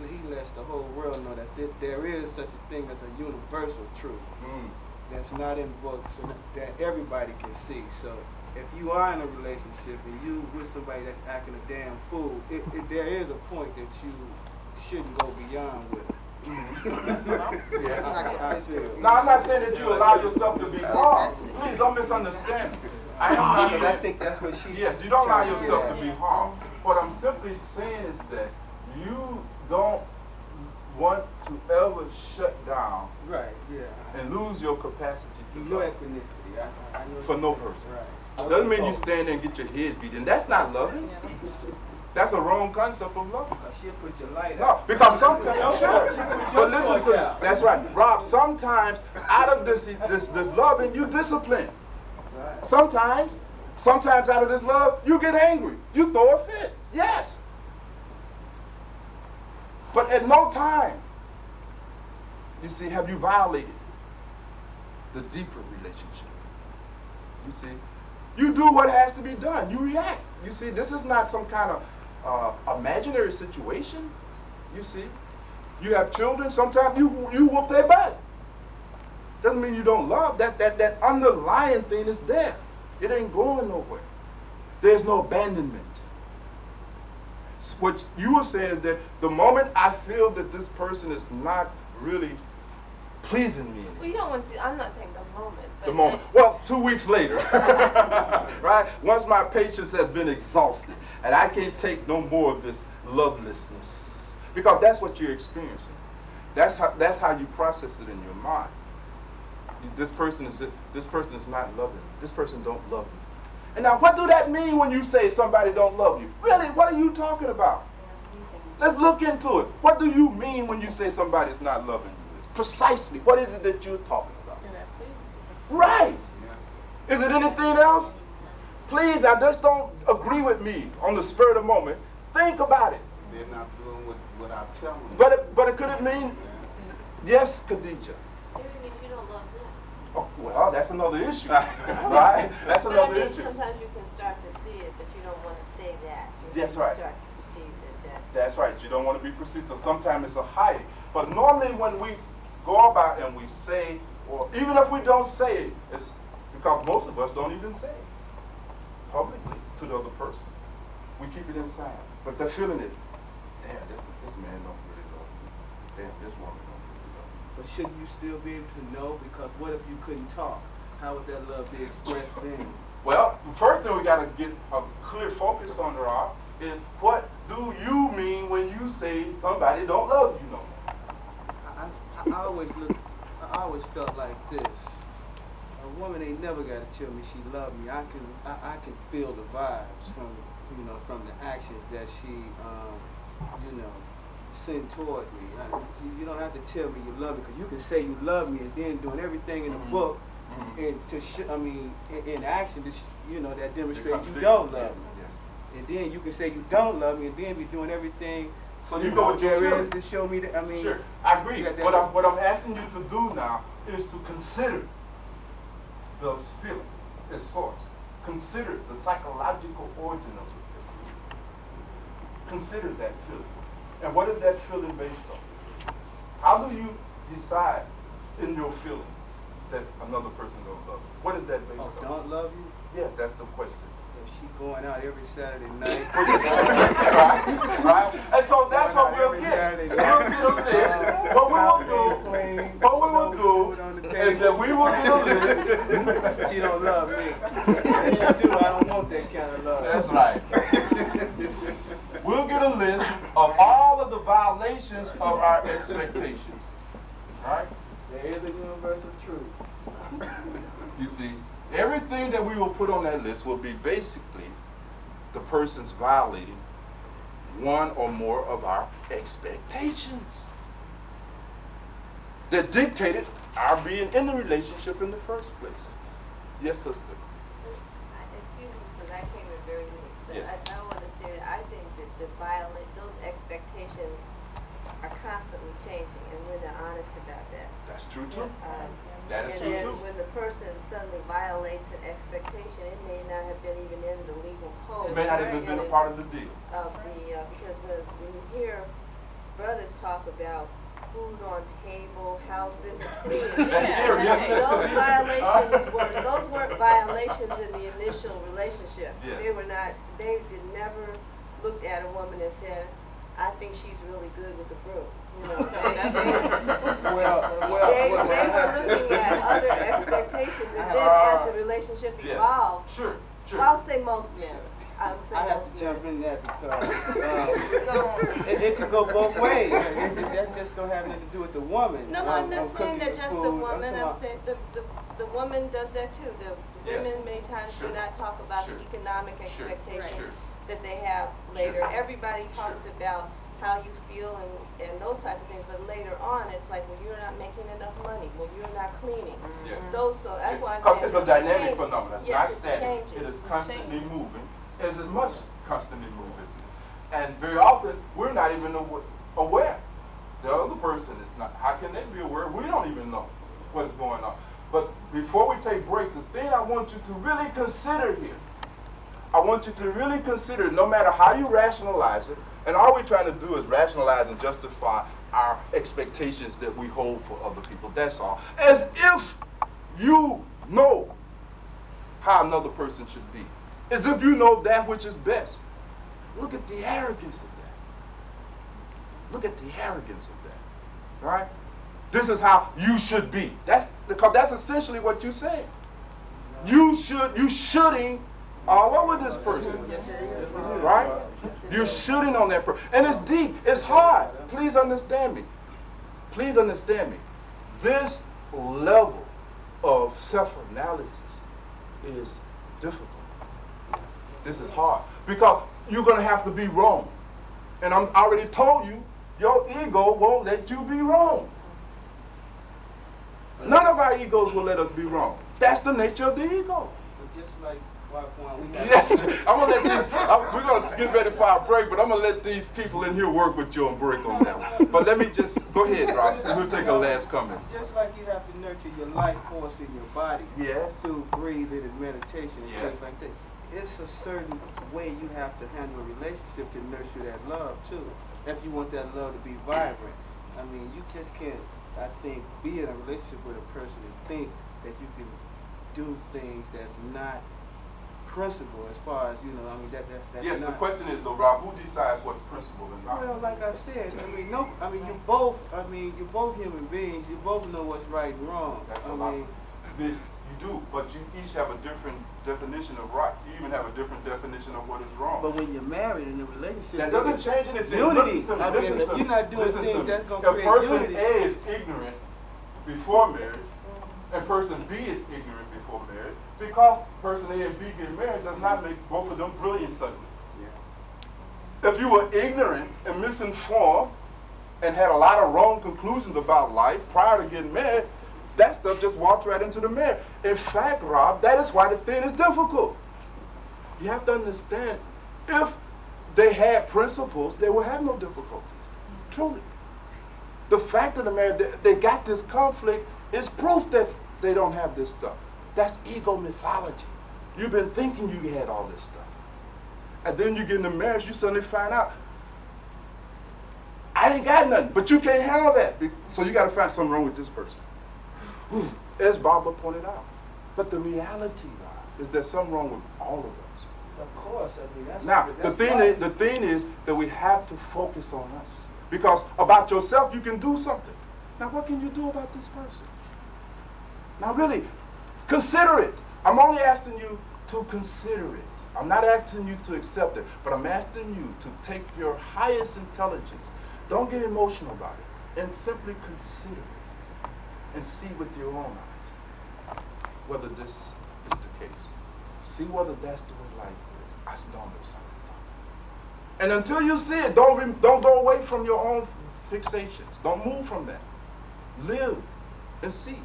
Speaker 6: he lets the whole world know that there is such a thing as a universal truth that's not in books and that everybody can see. So if you are in a relationship and you with somebody that's acting a damn fool, there is a point that you shouldn't go beyond with.
Speaker 1: Now, I'm not saying that you allow yourself to be harmed. Please don't misunderstand me.
Speaker 6: I think that's what she.
Speaker 1: Yes, you don't allow yourself to be harmed. What I'm simply saying is that you don't want to ever shut down,
Speaker 6: right? Yeah.
Speaker 1: And lose your capacity to
Speaker 6: your
Speaker 1: love
Speaker 6: equanimity. I know
Speaker 1: for no person.
Speaker 6: Right.
Speaker 1: Doesn't mean you stand there and get your head beat, and that's not loving. That's a wrong concept of love.
Speaker 6: She'll put your light
Speaker 1: No,
Speaker 6: out.
Speaker 1: because sometimes, but listen to me. That's right, Rob. Sometimes out of this loving, you discipline.
Speaker 6: Right.
Speaker 1: Sometimes out of this love, you get angry. You throw a fit. Yes. But at no time, you see, have you violated the deeper relationship. You see, you do what has to be done. You react. You see, this is not some kind of imaginary situation. You see, you have children. Sometimes you whoop their butt. Doesn't mean you don't love. That underlying thing is there. It ain't going nowhere. There's no abandonment. What you were saying is that the moment I feel that this person is not really pleasing me anymore.
Speaker 8: Well, you don't want to, I'm not saying the moment. But
Speaker 1: the moment. Well, 2 weeks later, right? Once my patience has been exhausted and I can't take no more of this lovelessness, because that's what you're experiencing. That's how you process it in your mind. This person is not loving. This person don't love you. And now, what do that mean when you say somebody don't love you? Really, what are you talking about? Let's look into it. What do you mean when you say somebody's not loving you? Precisely, what is it that you're talking about? Right. Is it anything else? Please, now just don't agree with me on the spur of the moment. Think about it.
Speaker 7: They're not doing what I tell them.
Speaker 1: But could it mean, yes, Khadija? Oh, well, that's another issue, right? That's another issue.
Speaker 5: Sometimes you can start to see it, but you don't want to say that.
Speaker 1: That's right.
Speaker 5: Start to perceive that.
Speaker 1: That's right. You don't want to be perceived. So sometimes it's a hiding. But normally when we go about and we say, or even if we don't say it, it's because most of us don't even say it publicly to the other person. We keep it inside. But they're feeling it. Damn, this man don't really love me. Damn, this woman don't really love me.
Speaker 6: But shouldn't you still be able to know? Because what if you couldn't talk? How would that love be expressed then?
Speaker 1: Well, the first thing we got to get a clear focus on, Rob, is what do you mean when you say somebody don't love you no more?
Speaker 6: I always felt like this. A woman ain't never got to tell me she loved me. I can feel the vibes from the actions that she send toward me. You don't have to tell me you love me, because you can say you love me and then doing everything in the book and in action that demonstrates you don't love me. And then you can say you don't love me and then be doing everything.
Speaker 1: So you know what
Speaker 6: there is to show me that.
Speaker 1: Sure, I agree. What I'm asking you to do now is to consider those feelings, its source. Consider the psychological origin of the feeling. Consider that feeling. And what is that feeling based on? How do you decide in your feelings that another person don't love you? What is that based on?
Speaker 6: Don't love you?
Speaker 1: Yes, that's the question.
Speaker 6: She going out every Saturday night.
Speaker 1: right? And so that's what we'll get. We'll get a list. What we will do is that we will get a list.
Speaker 6: She don't love me. If she do, I don't want that kind of love.
Speaker 1: That's right. We'll get a list of all of the violations of our expectations. Right?
Speaker 6: There is a universal truth.
Speaker 1: You see, everything that we will put on that list will be basically the person's violating one or more of our expectations. They're dictated our being in the relationship in the first place. Yes, sister.
Speaker 9: Excuse me, because I came in very late. But
Speaker 1: Yes.
Speaker 9: I want to say that I think that those expectations are constantly changing, and we're not honest about that.
Speaker 1: That's true too. That is
Speaker 9: And
Speaker 1: true
Speaker 9: then
Speaker 1: too.
Speaker 9: when the person suddenly violates an expectation, it may not have been even in the legal code.
Speaker 1: It may not have even been a part of the deal.
Speaker 9: Because when you hear brothers talk about food on table, houses,
Speaker 1: That's here, yes.
Speaker 9: those weren't violations in the initial relationship.
Speaker 1: Yes.
Speaker 9: They never looked at a woman and said, I think she's really good with the broom. You know, they were looking at other expectations, and then as the relationship evolved,
Speaker 1: Sure.
Speaker 9: well, I'll say most men. I would say
Speaker 6: I have
Speaker 9: most
Speaker 6: to jump
Speaker 9: men.
Speaker 6: in there because it could go both ways. That just don't have anything to do with the woman.
Speaker 9: No, I'm not saying that
Speaker 6: cooking
Speaker 9: just
Speaker 6: food.
Speaker 9: the woman.
Speaker 6: talking
Speaker 9: I'm saying the woman does that too. The
Speaker 1: Yes.
Speaker 9: women many times
Speaker 1: Sure.
Speaker 9: do not talk about
Speaker 1: Sure.
Speaker 9: the economic
Speaker 1: Sure.
Speaker 9: expectations
Speaker 1: Sure.
Speaker 9: that they have later.
Speaker 1: Sure.
Speaker 9: Everybody talks about how you feel and those types of things, but later on it's like, well, you're not making enough money. Well, you're not cleaning.
Speaker 1: Yes.
Speaker 9: So that's why I'm
Speaker 1: Because
Speaker 9: saying
Speaker 1: it's a dynamic
Speaker 9: change.
Speaker 1: phenomenon. It's
Speaker 9: Yes,
Speaker 1: not
Speaker 9: it's
Speaker 1: static.
Speaker 9: changing.
Speaker 1: It is
Speaker 9: It's
Speaker 1: constantly
Speaker 9: changing.
Speaker 1: moving, as it must constantly move, isn't it? And very often, we're not even aware. The other person is not. How can they be aware? We don't even know what's going on. But before we take break, the thing I want you to really consider here, I want you to really consider, no matter how you rationalize it, and all we're trying to do is rationalize and justify our expectations that we hold for other people. That's all. As if you know how another person should be. As if you know that which is best. Look at the arrogance of that. Look at the arrogance of that. Right? This is how you should be. Because that's essentially what you're saying. You shoulding all over this person. Right? You're shooting on that person. And it's deep. It's hard. Please understand me. Please understand me. This level of self-analysis is difficult. This is hard. Because you're going to have to be wrong. And I already told you, your ego won't let you be wrong. None of our egos will let us be wrong. That's the nature of the ego.
Speaker 6: But just like Bhagwan, we have
Speaker 1: Yes, I'm gonna let these. We're gonna get ready for our break, but I'm gonna let these people in here work with you on break on that one. But let me just go ahead, Rob. We'll take a last comment.
Speaker 6: just like you have to nurture your life force in your body.
Speaker 1: Yes.
Speaker 6: Through breathing and meditation and
Speaker 1: Yes.
Speaker 6: things like that. It's a certain way you have to handle a relationship to nurture that love too. If you want that love to be vibrant. I mean, you just can't, I think, be in a relationship with a person and think that you can do things that's not principle as far as, you know, I mean, that's
Speaker 1: Yes,
Speaker 6: not.
Speaker 1: the question is though, Rob, who decides what's principle and not?
Speaker 6: Well, like I said, you're both human beings. You both know what's right and wrong.
Speaker 1: That's
Speaker 6: I
Speaker 1: a lot.
Speaker 6: mean,
Speaker 1: This you do, but you each have a different definition of right. You even have a different definition of what is wrong.
Speaker 6: but when you're married in a relationship,
Speaker 1: That doesn't change anything.
Speaker 6: Unity.
Speaker 1: Listen to me,
Speaker 6: I mean,
Speaker 1: listen
Speaker 6: if
Speaker 1: to
Speaker 6: you're
Speaker 1: me,
Speaker 6: not doing
Speaker 1: listen to
Speaker 6: things
Speaker 1: me.
Speaker 6: that's gonna
Speaker 1: If
Speaker 6: create
Speaker 1: person
Speaker 6: unity.
Speaker 1: A is ignorant before marriage, and person B is ignorant before marriage, because person A and B get married does not make both of them brilliant suddenly.
Speaker 6: Yeah.
Speaker 1: If you were ignorant and misinformed and had a lot of wrong conclusions about life prior to getting married, that stuff just walks right into the marriage. In fact, Rob, that is why the thing is difficult. You have to understand, if they had principles, they would have no difficulties. Truly. The fact of the matter, they got this conflict is proof that they don't have this stuff. That's ego mythology. You've been thinking you had all this stuff. And then you get in the marriage, you suddenly find out, I ain't got nothing, but you can't handle that. So you got to find something wrong with this person. As Barbara pointed out. But the reality, Rob, is there's something wrong with all of us.
Speaker 6: Of course, I mean, that's
Speaker 1: Now,
Speaker 6: that's
Speaker 1: the thing is that we have to focus on us. Because about yourself, you can do something. Now, what can you do about this person? Now, really, consider it. I'm only asking you to consider it. I'm not asking you to accept it, but I'm asking you to take your highest intelligence. Don't get emotional about it, and simply consider it and see with your own eyes whether this is the case. See whether that's the way life is. I don't know something. And until you see it, don't go away from your own fixations. Don't move from that. Live and see.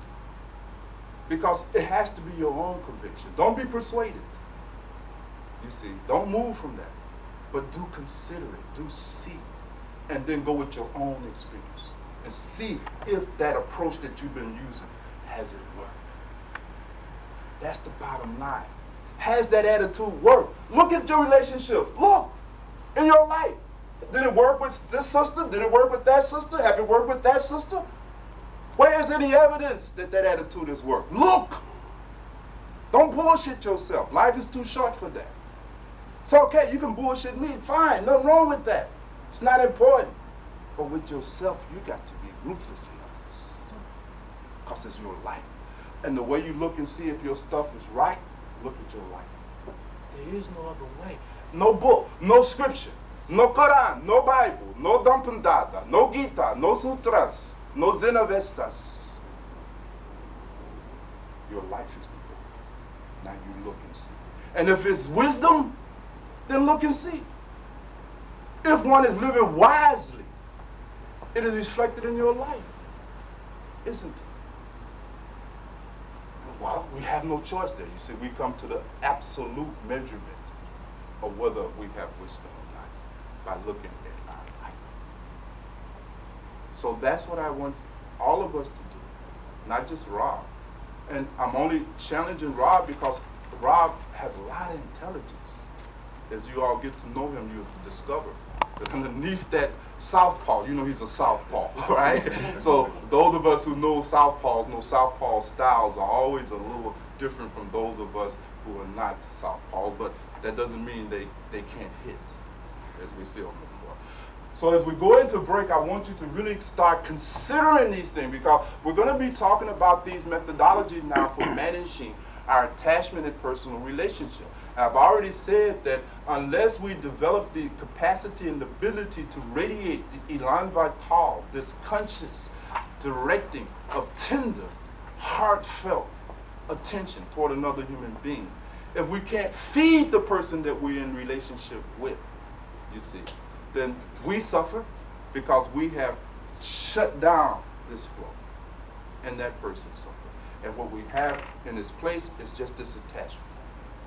Speaker 1: Because it has to be your own conviction. Don't be persuaded. You see, don't move from that. But do consider it, do see. And then go with your own experience. And see if that approach that you've been using, has it worked? That's the bottom line. Has that attitude worked? Look at your relationship. Look in your life. Did it work with this sister? Did it work with that sister? Have it worked with that sister? Where is any evidence that that attitude has worked? Look. Don't bullshit yourself. Life is too short for that. It's okay. You can bullshit me. Fine. Nothing wrong with that. It's not important. But with yourself, you got to be ruthlessly honest. Because it's your life. And the way you look and see if your stuff is right, look at your life. There is no other way. No book, no scripture, no Quran, no Bible, no Dhammadada, no Gita, no Sutras, no Zenavestas. Your life is the book. Now you look and see. And if it's wisdom, then look and see. If one is living wisely, it is reflected in your life, isn't it? Well, we have no choice there. You see, we come to the absolute measurement of whether we have wisdom or not by looking at our life. So that's what I want all of us to do, not just Rob. And I'm only challenging Rob because Rob has a lot of intelligence. As you all get to know him, you'll discover that underneath that southpaw, you know he's a southpaw, right? So those of us who know southpaw styles are always a little different from those of us who are not southpaws, but that doesn't mean they can't hit, as we see on the floor. So as we go into break, I want you to really start considering these things, because we're going to be talking about these methodologies now for managing our attachment and personal relationship. I've already said that unless we develop the capacity and the ability to radiate the elan vital, this conscious directing of tender, heartfelt attention toward another human being, if we can't feed the person that we're in relationship with, you see, then we suffer because we have shut down this flow, and that person suffers. And what we have in its place is just this attachment.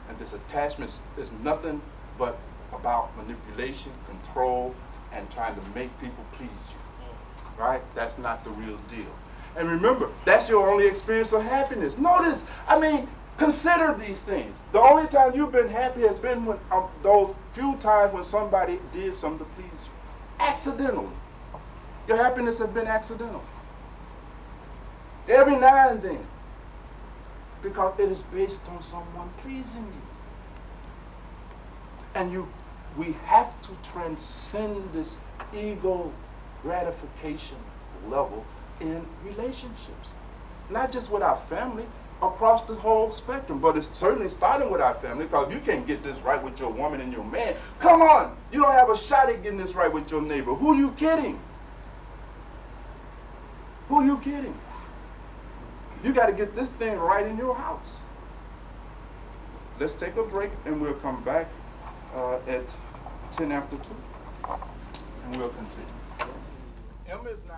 Speaker 1: And this attachment is nothing but about manipulation, control, and trying to make people please you. Right? That's not the real deal. And remember, that's your only experience of happiness. Notice, I mean, consider these things. The only time you've been happy has been when those few times when somebody did something to please you. Accidentally. Your happiness has been accidental. Every now and then. Because it is based on someone pleasing you. And we have to transcend this ego gratification level in relationships. Not just with our family, across the whole spectrum, but it's certainly starting with our family, because if you can't get this right with your woman and your man, come on, you don't have a shot at getting this right with your neighbor. Who are you kidding? Who are you kidding? You got to get this thing right in your house. Let's take a break, and we'll come back at 10 after 2, and we'll continue. M is not